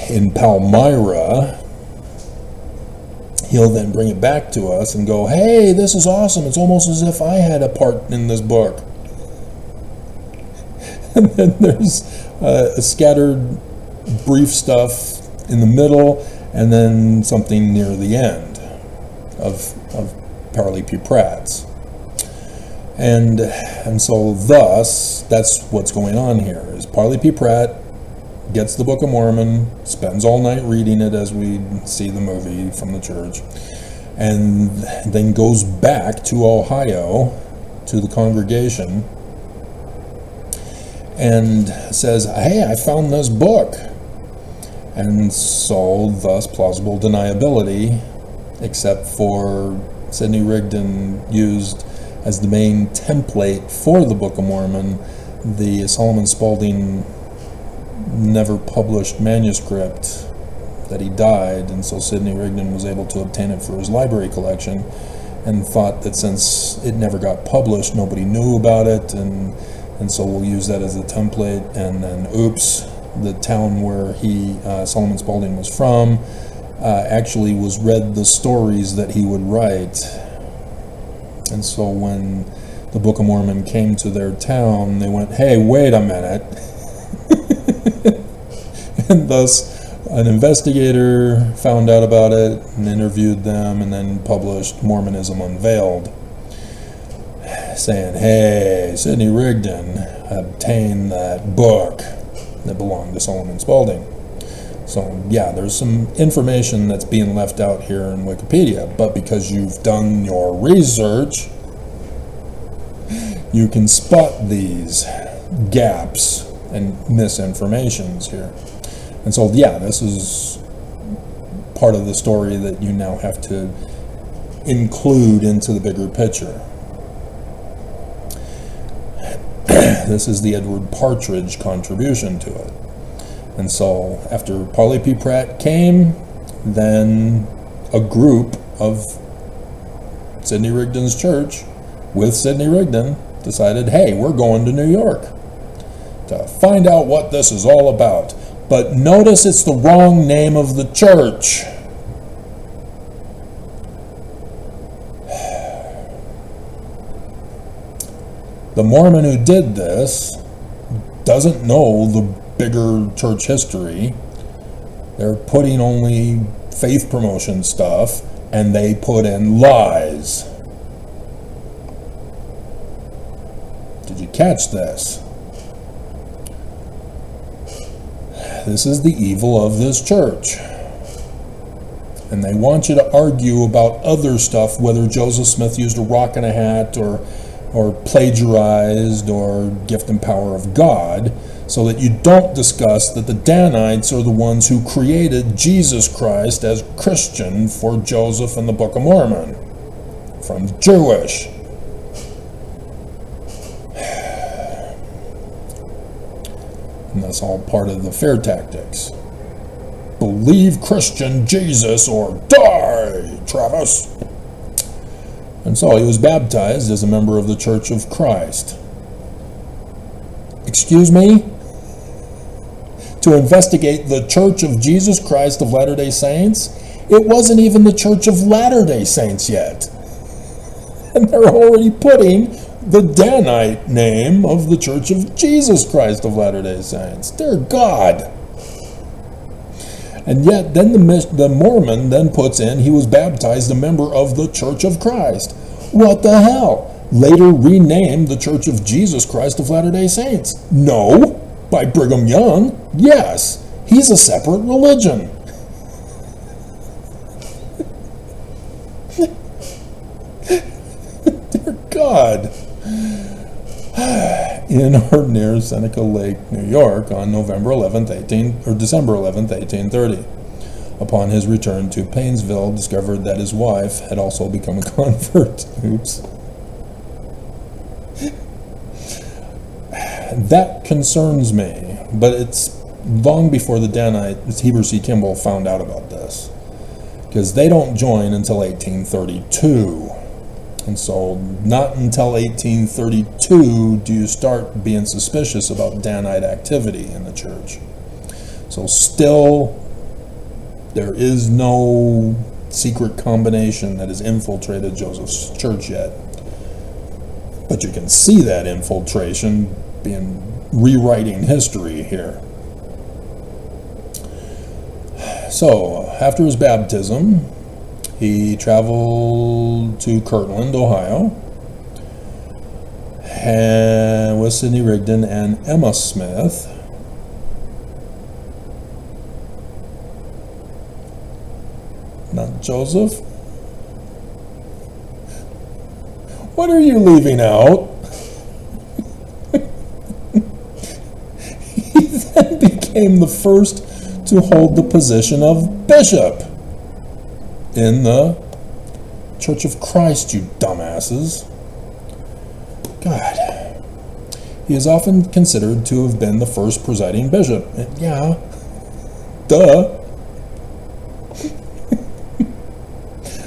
in Palmyra, he'll then bring it back to us and go, hey, this is awesome. It's almost as if I had a part in this book. And then there's a scattered brief stuff in the middle, and then something near the end of Parley P. Pratt's. And so thus, that's what's going on here, is Parley P. Pratt gets the Book of Mormon, spends all night reading it as we see the movie from the church, and then goes back to Ohio to the congregation and says, hey, I found this book. And so thus plausible deniability, except for Sidney Rigdon used as the main template for the Book of Mormon the Solomon Spaulding never published manuscript that he died, and so Sidney Rigdon was able to obtain it for his library collection, and thought that since it never got published, nobody knew about it, and so we'll use that as a template. And then oops, the town where Solomon Spaulding was from, actually was read the stories that he would write. And so when the Book of Mormon came to their town, they went, hey, wait a minute. And thus an investigator found out about it and interviewed them, and then published Mormonism Unveiled, saying, hey, Sidney Rigdon obtained that book that belonged to Solomon Spaulding. So yeah, there's some information that's being left out here in Wikipedia, but because you've done your research, you can spot these gaps and misinformations here. And so yeah, this is part of the story that you now have to include into the bigger picture. This is the Edward Partridge contribution to it. And so after Parley P. Pratt came, then a group of Sidney Rigdon's church with Sidney Rigdon decided, hey, we're going to New York to find out what this is all about. But notice it's the wrong name of the church. The Mormon who did this doesn't know the bigger church history. They're putting only faith promotion stuff, and they put in lies. Did you catch this? This is the evil of this church. And they want you to argue about other stuff, whether Joseph Smith used a rock and a hat or plagiarized or gift and power of God, so that you don't discuss that the Danites are the ones who created Jesus Christ as Christian for Joseph and the Book of Mormon from Jewish. And that's all part of the fear tactics. Believe Christian Jesus or die, Travis. And so he was baptized as a member of the Church of Christ. Excuse me? To investigate the Church of Jesus Christ of Latter-day Saints? It wasn't even the Church of Latter-day Saints yet. And they're already putting the Danite name of the Church of Jesus Christ of Latter-day Saints. Dear God. And yet then the Mormon then puts in he was baptized a member of the Church of Christ. What the hell? Later renamed the Church of Jesus Christ of Latter-day Saints. No. By Brigham Young. Yes. He's a separate religion. Dear God. In or near Seneca Lake, New York, on December 11th, 1830. Upon his return to Painesville, discovered that his wife had also become a convert. Oops. That concerns me, but it's long before the Danites, Heber C. Kimball, found out about this, because they don't join until 1832. And so not until 1832 do you start being suspicious about Danite activity in the church. So still, there is no secret combination that has infiltrated Joseph's church yet. But you can see that infiltration being rewriting history here. So, after his baptism, he traveled to Kirtland, Ohio, and with Sidney Rigdon and Emma Smith. Not Joseph. What are you leaving out? He then became the first to hold the position of bishop in the Church of Christ, you dumbasses. God. He is often considered to have been the first presiding bishop. Yeah. Duh.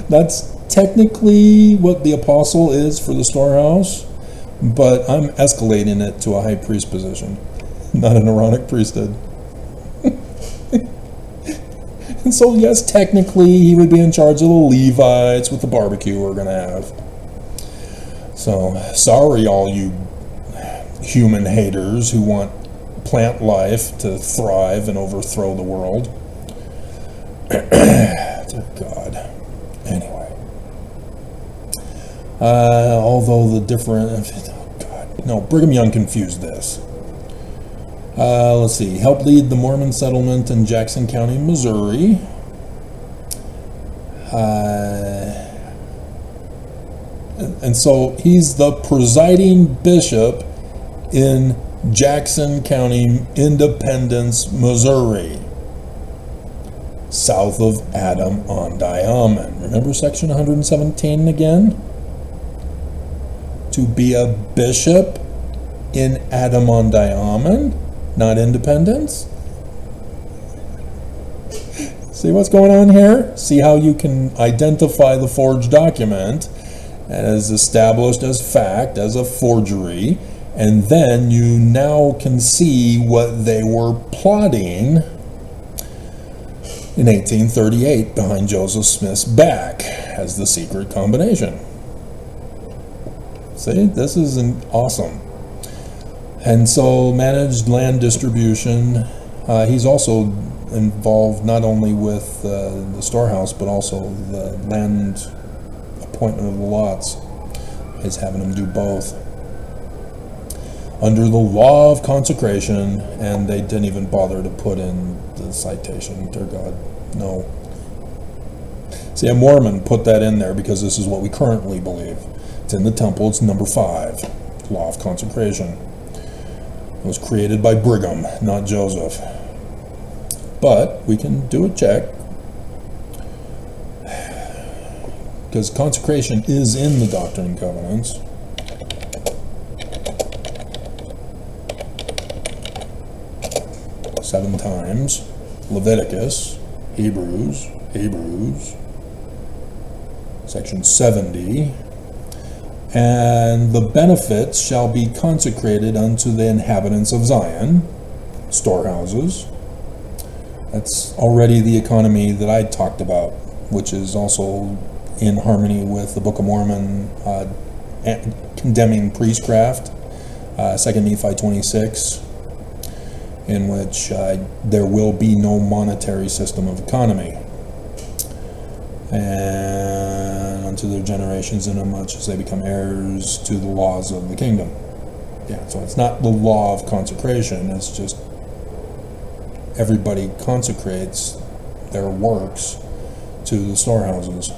That's technically what the apostle is for the storehouse, but I'm escalating it to a high priest position, not an Aaronic priesthood. And so, yes, technically, he would be in charge of the Levites with the barbecue we're going to have. So, sorry, all you human haters who want plant life to thrive and overthrow the world. Dear God. Anyway. Although the different... Oh God. No, Brigham Young confused this. Let's see. Helped lead the Mormon settlement in Jackson County, Missouri. And so he's the presiding bishop in Jackson County, Independence, Missouri, south of Adam-on-Diamond. Remember section 117 again? To be a bishop in Adam-on-Diamond, not Independence. See what's going on here? See how you can identify the forged document as established as fact, as a forgery, and then you now can see what they were plotting in 1838 behind Joseph Smith's back as the secret combination. See, this is awesome. And so managed land distribution. He's also involved not only with the storehouse, but also the land appointment of the lots. He's having him do both. Under the law of consecration, and they didn't even bother to put in the citation. Dear God, no. See, a Mormon put that in there because this is what we currently believe. It's in the temple. It's number 5, law of consecration. It was created by Brigham, not Joseph. But we can do a check, because consecration is in the Doctrine and Covenants. Seven times. Leviticus, Hebrews, section 70. And the benefits shall be consecrated unto the inhabitants of Zion, storehouses. That's already the economy that I talked about, which is also in harmony with the Book of Mormon condemning priestcraft, 2 Nephi 26, in which there will be no monetary system of economy, and unto their generations, inasmuch as they become heirs to the laws of the kingdom. Yeah, so it's not the law of consecration, it's just everybody consecrates their works to the storehouses.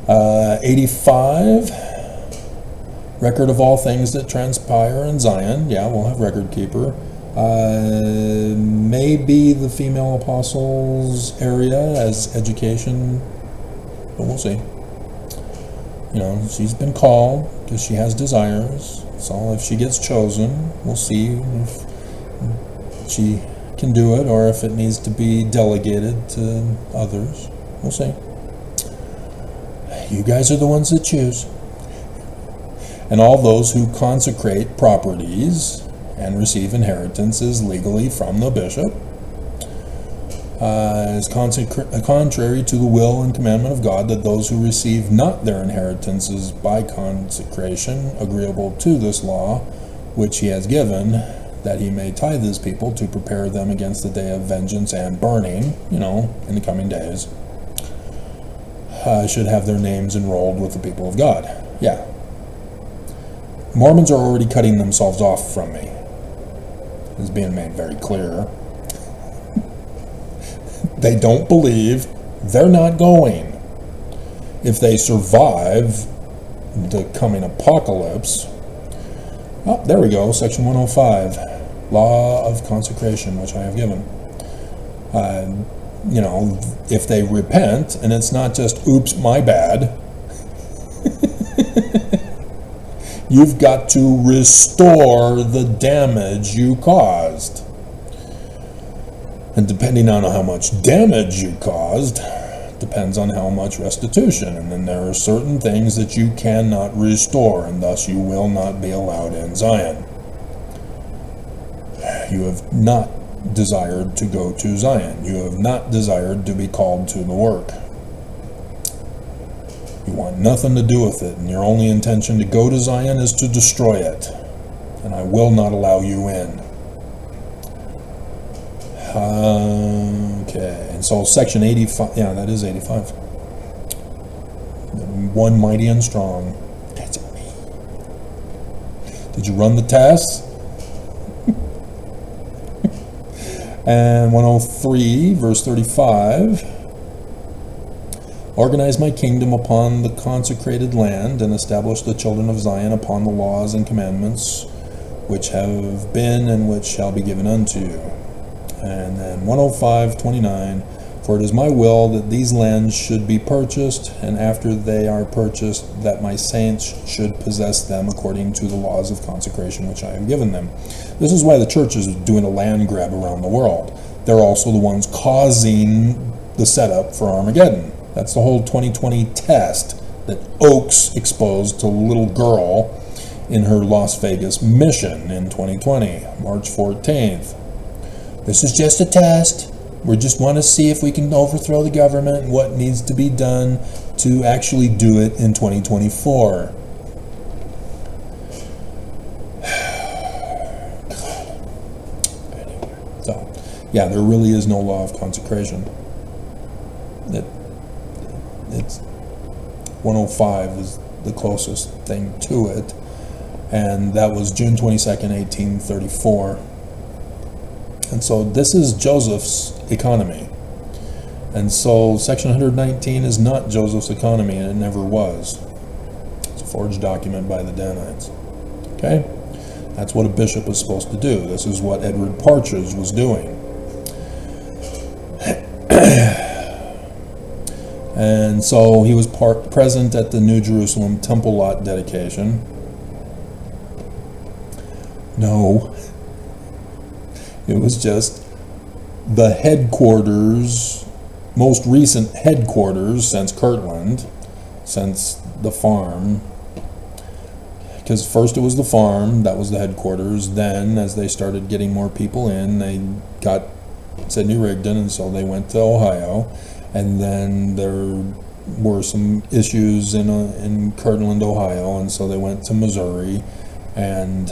85, record of all things that transpire in Zion. Yeah, we'll have record keeper. Maybe the female apostles area as education, but we'll see. You know, she's been called because she has desires. So if she gets chosen, we'll see if she can do it or if it needs to be delegated to others. We'll see. You guys are the ones that choose. And all those who consecrate properties and receive inheritances legally from the bishop is contrary to the will and commandment of God, that those who receive not their inheritances by consecration agreeable to this law which he has given, that he may tithe his people to prepare them against the day of vengeance and burning, you know, in the coming days, should have their names enrolled with the people of God. Yeah. Mormons are already cutting themselves off from me. It's being made very clear. They don't believe. They're not going. If they survive the coming apocalypse. Oh, there we go. Section 105. Law of consecration, which I have given. You know, if they repent, and it's not just, oops, my bad. You've got to restore the damage you caused. And depending on how much damage you caused, depends on how much restitution. And then there are certain things that you cannot restore, and thus you will not be allowed in Zion. You have not desired to go to Zion. You have not desired to be called to the work. You want nothing to do with it, and your only intention to go to Zion is to destroy it. And I will not allow you in. Okay, and so section 85, yeah, that is 85. One mighty and strong. That's me. Did you run the tests? And 103, verse 35. Organize my kingdom upon the consecrated land, and establish the children of Zion upon the laws and commandments which have been and which shall be given unto you. And then 105:29, for it is my will that these lands should be purchased, and after they are purchased, that my saints should possess them according to the laws of consecration which I have given them. This is why the church is doing a land grab around the world. They're also the ones causing the setup for Armageddon. That's the whole 2020 test that Oaks exposed to a little girl in her Las Vegas mission in 2020, March 14th. This is just a test. We just want to see if we can overthrow the government and what needs to be done to actually do it in 2024. So, yeah, there really is no law of consecration. It's 105 is the closest thing to it, and that was June 22nd, 1834. And so this is Joseph's economy. And so section 119 is not Joseph's economy, and it never was. It's a forged document by the Danites. Okay? That's what a bishop is supposed to do. This is what Edward Partridge was doing. And so he was present at the New Jerusalem temple lot dedication. No. It was just the headquarters, most recent headquarters since Kirtland, since the farm. Because first it was the farm, that was the headquarters. Then, as they started getting more people in, they got Sidney Rigdon, and so they went to Ohio. And then there were some issues in Kirtland, Ohio, and so they went to Missouri. And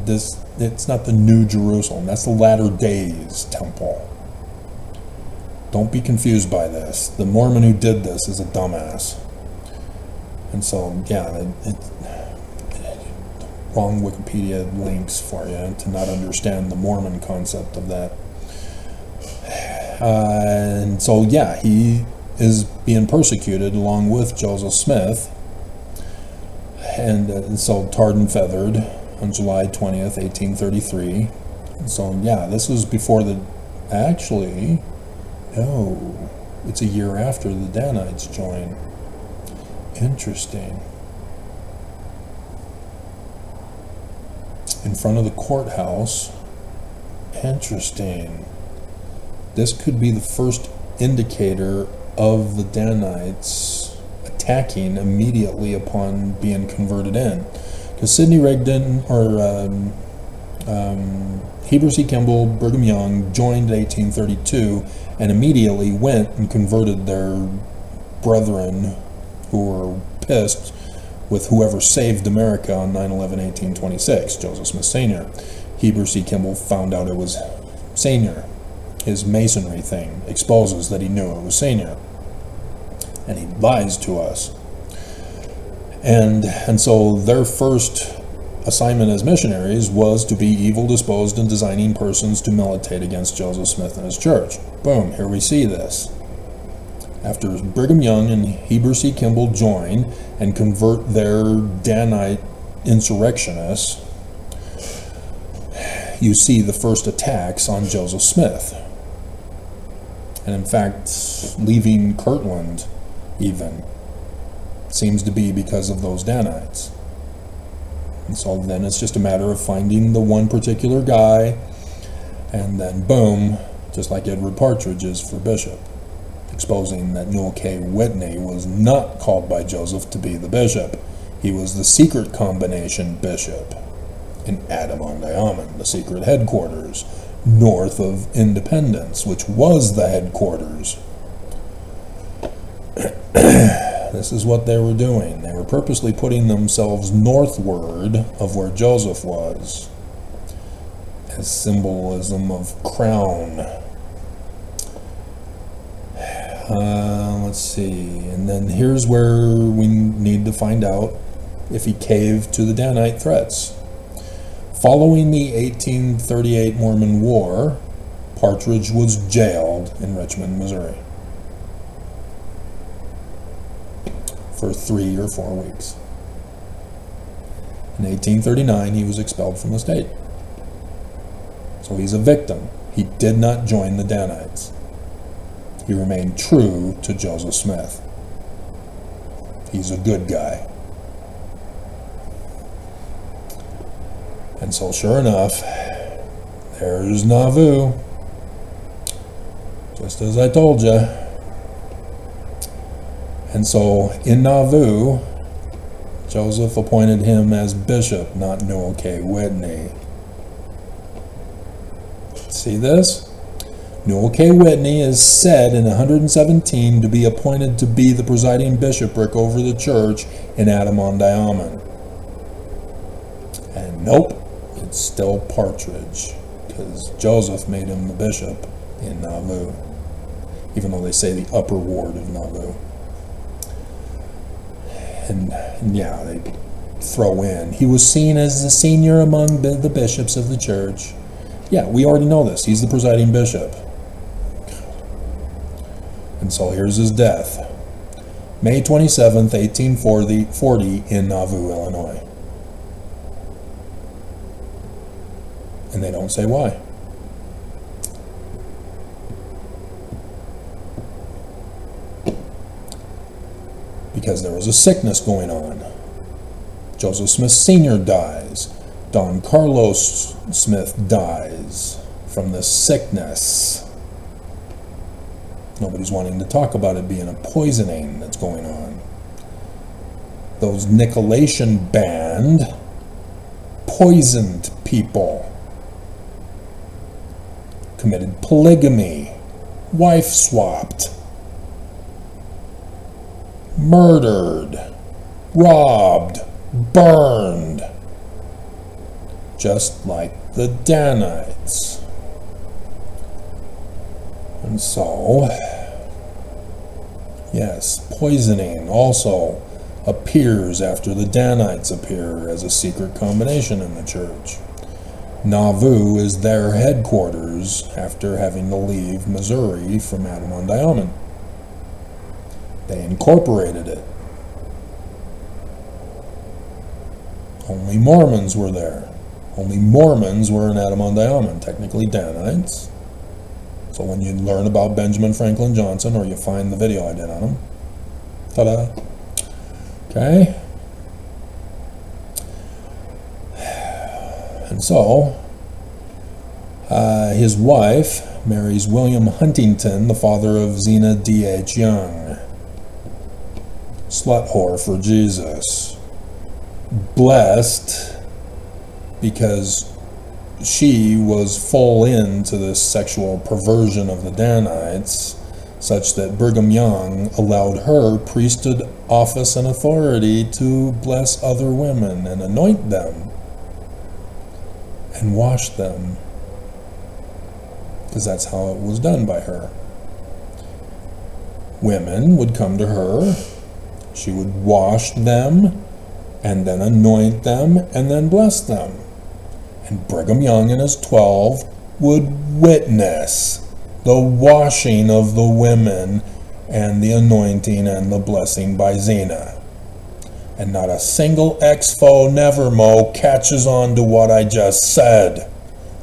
it's not the New Jerusalem, that's the Latter Days temple. Don't be confused by this. The Mormon who did this is a dumbass. And so, yeah, wrong Wikipedia links for you to not understand the Mormon concept of that. And so, yeah, he is being persecuted along with Joseph Smith. And so tarred and feathered on July 20th, 1833. So, yeah, this was before actually, no, it's a year after the Danites joined. Interesting. In front of the courthouse. Interesting. This could be the first indicator of the Danites attacking immediately upon being converted in. Because Sidney Rigdon, or Heber C. Kimball, Brigham Young joined in 1832 and immediately went and converted their brethren who were pissed with whoever saved America on 9/11/1826, Joseph Smith Sr. Heber C. Kimball found out it was Sr. His masonry thing exposes that he knew it was Sr. And he lies to us. And so their first assignment as missionaries was to be evil disposed and designing persons to militate against Joseph Smith and his church. Boom, here we see this. After Brigham Young and Heber C. Kimball join and convert their Danite insurrectionists, you see the first attacks on Joseph Smith. And in fact, leaving Kirtland even seems to be because of those Danites. And so then it's just a matter of finding the one particular guy, and then boom, just like Edward Partridge is for bishop, exposing that Newell K. Whitney was not called by Joseph to be the bishop. He was the secret combination bishop in Adam-on-Diamond, the secret headquarters, north of Independence, which was the headquarters. This is what they were doing. They were purposely putting themselves northward of where Joseph was, as symbolism of crown. Let's see, and then here's where we need to find out if he caved to the Danite threats. Following the 1838 Mormon War, Partridge was jailed in Richmond, Missouri for 3 or 4 weeks. In 1839, he was expelled from the state. So he's a victim. He did not join the Danites. He remained true to Joseph Smith. He's a good guy. And so sure enough, there's Nauvoo. Just as I told you. And so in Nauvoo, Joseph appointed him as bishop, not Newell K. Whitney. See this? Newell K. Whitney is said in 117 to be appointed to be the presiding bishopric over the church in Adam-on-Diamond. And nope, it's still Partridge, because Joseph made him the bishop in Nauvoo, even though they say the upper ward of Nauvoo. And yeah, they throw in, he was seen as the senior among the bishops of the church. Yeah, we already know this. He's the presiding bishop. And so here's his death. May 27th, 1840 in Nauvoo, Illinois. And they don't say why. Because there was a sickness going on. Joseph Smith Sr. dies. Don Carlos Smith dies from this sickness. Nobody's wanting to talk about it being a poisoning that's going on. Those Nicolaitan band poisoned people, committed polygamy, wife swapped, murdered, robbed, burned, just like the Danites. And so, yes, poisoning also appears after the Danites appear as a secret combination in the church. Nauvoo is their headquarters after having to leave Missouri from Adam-on-Diamond. They incorporated it. Only Mormons were there. Only Mormons were in Adam-on-Diamond, technically Danites. So when you learn about Benjamin Franklin Johnson, or you find the video I did on him, ta-da. Okay. And so, his wife marries William Huntington, the father of Zena D.H. Young. Slut whore for Jesus. Blessed because she was full into this sexual perversion of the Danites, such that Brigham Young allowed her priesthood office and authority to bless other women and anoint them and wash them, because that's how it was done by her. Women would come to her, she would wash them, and then anoint them, and then bless them. And Brigham Young and his 12 would witness the washing of the women and the anointing and the blessing by Zena. And not a single expo nevermo catches on to what I just said.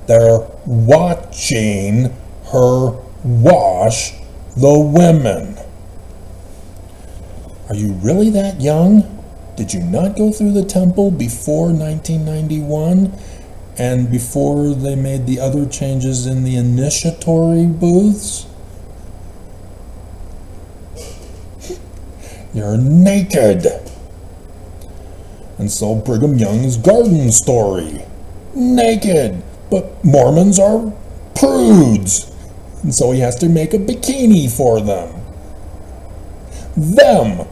They're watching her wash the women. Are you really that young? Did you not go through the temple before 1991? And before they made the other changes in the initiatory booths? You're naked. And so Brigham Young's garden story. Naked. But Mormons are prudes. And so he has to make a bikini for them.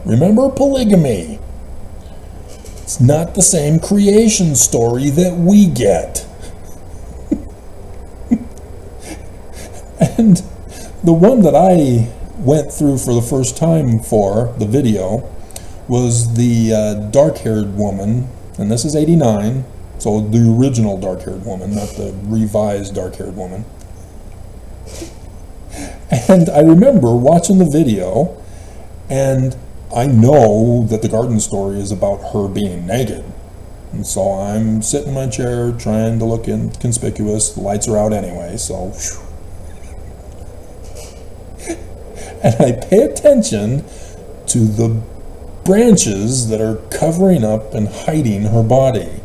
Remember polygamy. It's not the same creation story that we get. And the one that I went through for the first time for the video was the dark-haired woman, and this is 89, so the original dark-haired woman, not the revised dark-haired woman. And I remember watching the video, and I know that the garden story is about her being naked. And so I'm sitting in my chair trying to look inconspicuous. The lights are out anyway, so whew. And I pay attention to the branches that are covering up and hiding her body.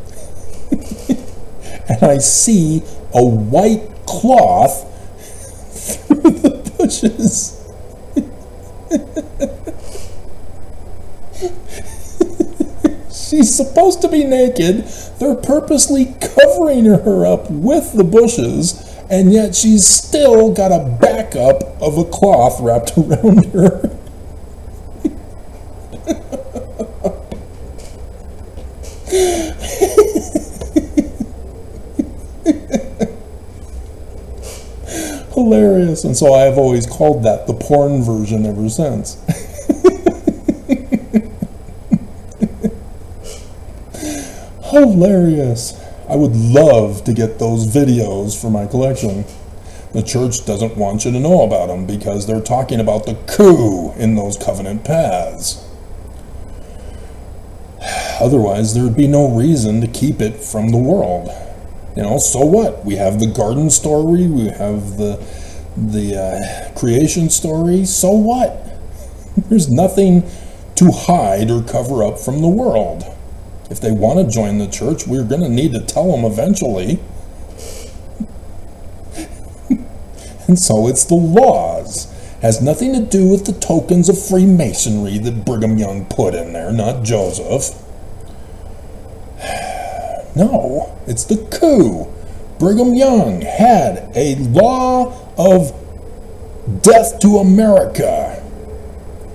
And I see a white cloth through the bushes. She's supposed to be naked. They're purposely covering her up with the bushes, and yet she's still got a backup of a cloth wrapped around her. Hilarious. And so I've always called that the porn version ever since. Hilarious. I would love to get those videos for my collection. The church doesn't want you to know about them because they're talking about the coup in those covenant paths. Otherwise, there would be no reason to keep it from the world. You know, so what? We have the garden story, we have the creation story, so what? There's nothing to hide or cover up from the world. If they want to join the church, we're going to need to tell them eventually. And so it's the laws. Has nothing to do with the tokens of Freemasonry that Brigham Young put in there, not Joseph. No, it's the coup. Brigham Young had a law of death to America.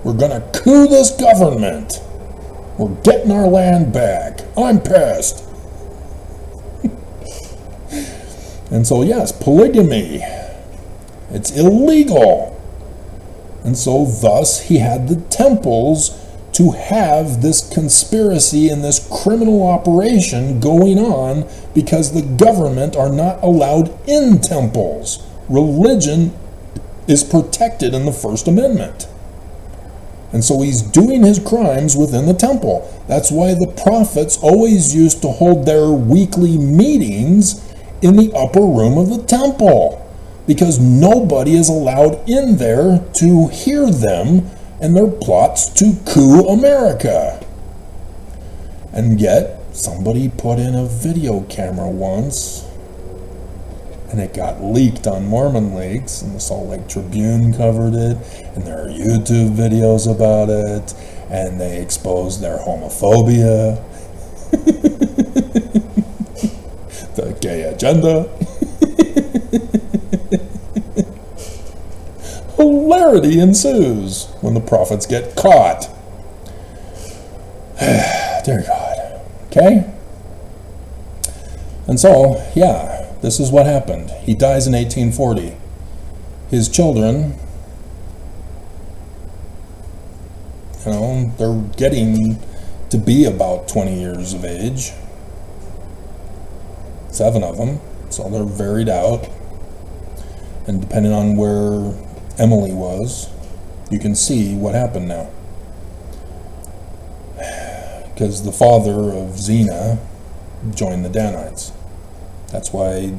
We're going to coup this government. We're getting our land back. I'm pissed. And so, yes, polygamy. It's illegal. And so, thus, he had the temples to have this conspiracy and this criminal operation going on because the government are not allowed in temples. Religion is protected in the First Amendment. And so he's doing his crimes within the temple. That's why the prophets always used to hold their weekly meetings in the upper room of the temple, because nobody is allowed in there to hear them and their plots to coup America. And yet, somebody put in a video camera once, and it got leaked on Mormon Leaks, and the Salt Lake Tribune covered it, and there are YouTube videos about it, and they exposed their homophobia, the gay agenda. Hilarity ensues when the prophets get caught. Dear God. Okay? And so, yeah, this is what happened. He dies in 1840. His children, you know, they're getting to be about 20 years of age. 7 of them. So they're varied out. And depending on where Emily was, you can see what happened now. Because the father of Zena joined the Danites. That's why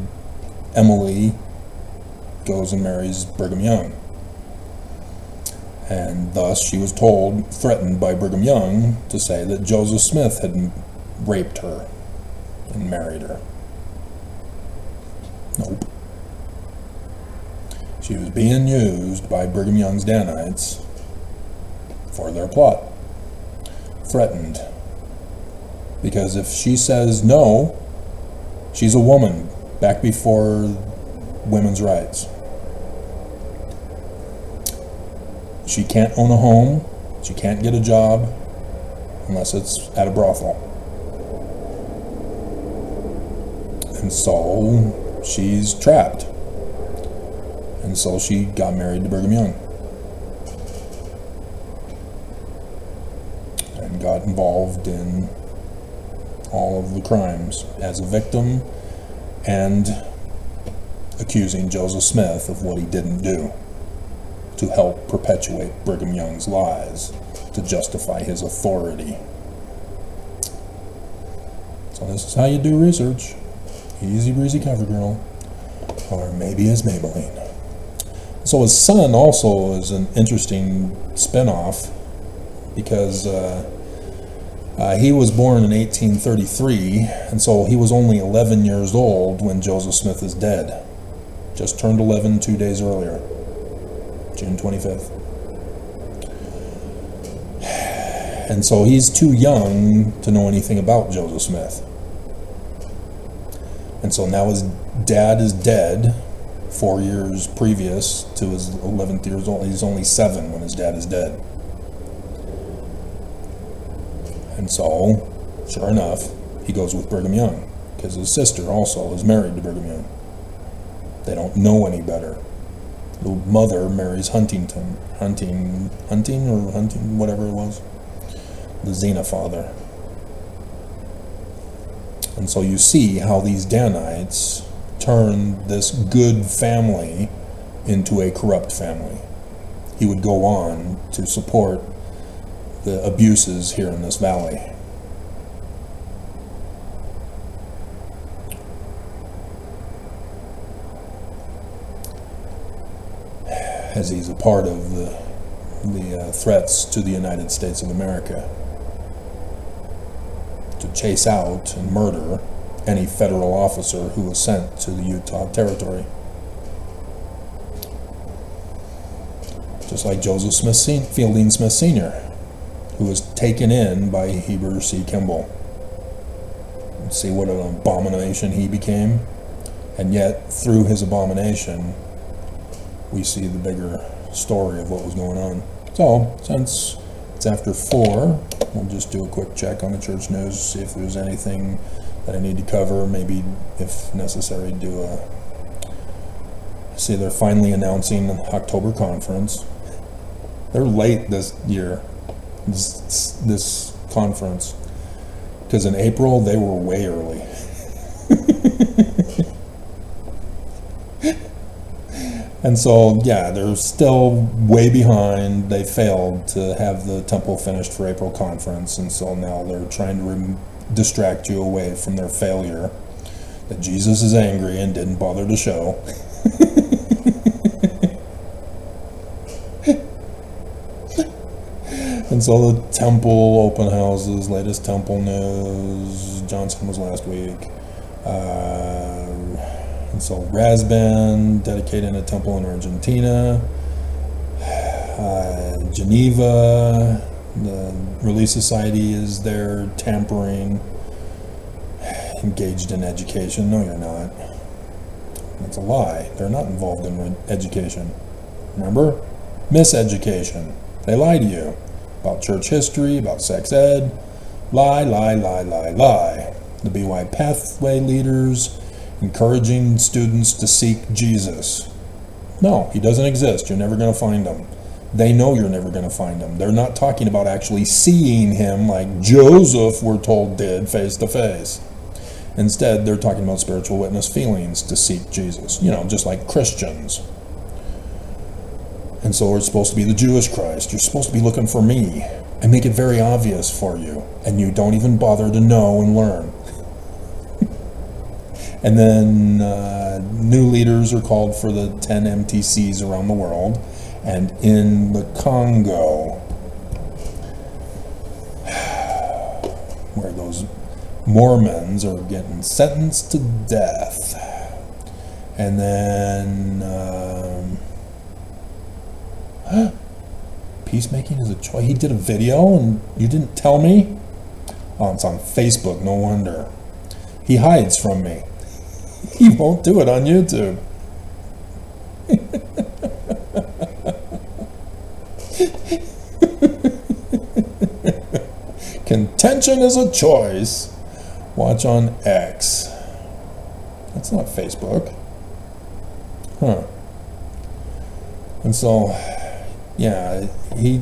Emily goes and marries Brigham Young. And thus she was told, threatened by Brigham Young, to say that Joseph Smith had raped her and married her. Nope. She was being used by Brigham Young's Danites for their plot. Threatened. Because if she says no, she's a woman. Back before women's rights. She can't own a home, she can't get a job unless it's at a brothel. And so she's trapped. And so she got married to Brigham Young. And got involved in all of the crimes as a victim and accusing Joseph Smith of what he didn't do to help perpetuate Brigham Young's lies to justify his authority. So this is how you do research. Easy breezy cover girl. Or maybe his Maybelline. So his son also is an interesting spin-off because he was born in 1833, and so he was only 11 years old when Joseph Smith is dead. Just turned 11 2 days earlier, June 25th. And so he's too young to know anything about Joseph Smith. And so now his dad is dead 4 years previous to his 11th years old. He's only 7 when his dad is dead. And so, sure enough, he goes with Brigham Young, because his sister also is married to Brigham Young. They don't know any better. The mother marries Hunting, whatever it was. The Xena father. And so you see how these Danites turned this good family into a corrupt family. He would go on to support the abuses here in this valley. As he's a part of the threats to the United States of America to chase out and murder any federal officer who was sent to the Utah Territory. Just like Joseph Smith, Fielding Smith Sr., who was taken in by Heber C. Kimball. See what an abomination he became, and yet through his abomination we see the bigger story of what was going on. So since it's after 4, we'll just do a quick check on the church news, see if there's anything that I need to cover, maybe if necessary do a, see they're finally announcing an October conference. They're late this year, this conference, because in April they were way early. And so, yeah, they're still way behind. They failed to have the temple finished for April conference, and so now they're trying to distract you away from their failure, that Jesus is angry and didn't bother to show. And so the temple open houses, latest temple news, Johnson was last week. And so Razban dedicating a temple in Argentina. Geneva, the Relief Society is there tampering. Engaged in education. No, you're not. That's a lie. They're not involved in education. Remember? Miseducation. They lie to you about church history, about sex ed. Lie, lie, lie, lie, lie. The BY Pathway leaders encouraging students to seek Jesus. No, he doesn't exist. You're never going to find him. They know you're never going to find him. They're not talking about actually seeing him like Joseph, we're told, did face to face. Instead, they're talking about spiritual witness feelings to seek Jesus. You know, just like Christians. And so we're supposed to be the Jewish Christ. You're supposed to be looking for me. I make it very obvious for you. And you don't even bother to know and learn. And then new leaders are called for the 10 MTCs around the world. And in the Congo, where those Mormons are getting sentenced to death. And then peacemaking is a choice. He did a video and you didn't tell me? Oh, it's on Facebook, no wonder. He hides from me. He won't do it on YouTube. Contention is a choice. Watch on X. That's not Facebook. Huh. And so, yeah, he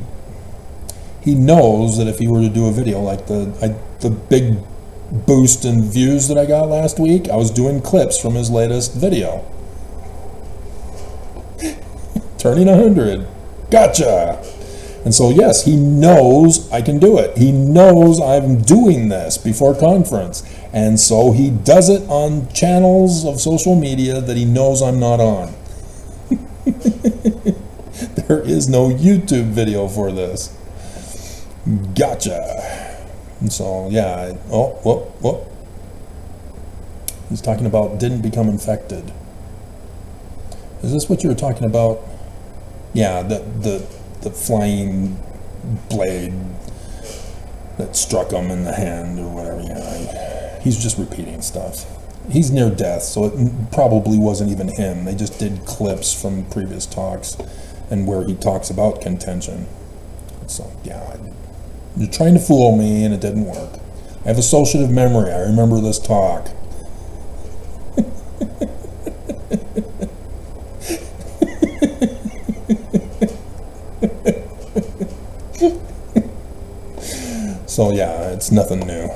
knows that if he were to do a video like the big boost in views that I got last week, I was doing clips from his latest video. Turning 100. Gotcha! And so, yes, he knows I can do it. He knows I'm doing this before conference. And so he does it on channels of social media that he knows I'm not on. There is no YouTube video for this. Gotcha. And so, yeah, whoop. He's talking about didn't become infected. Is this what you were talking about? Yeah, the flying blade that struck him in the hand or whatever. Yeah, he's just repeating stuff. He's near death, so it probably wasn't even him. They just did clips from previous talks and where he talks about contention. So, yeah, you're trying to fool me and it didn't work. I have associative memory. I remember this talk. So yeah, it's nothing new.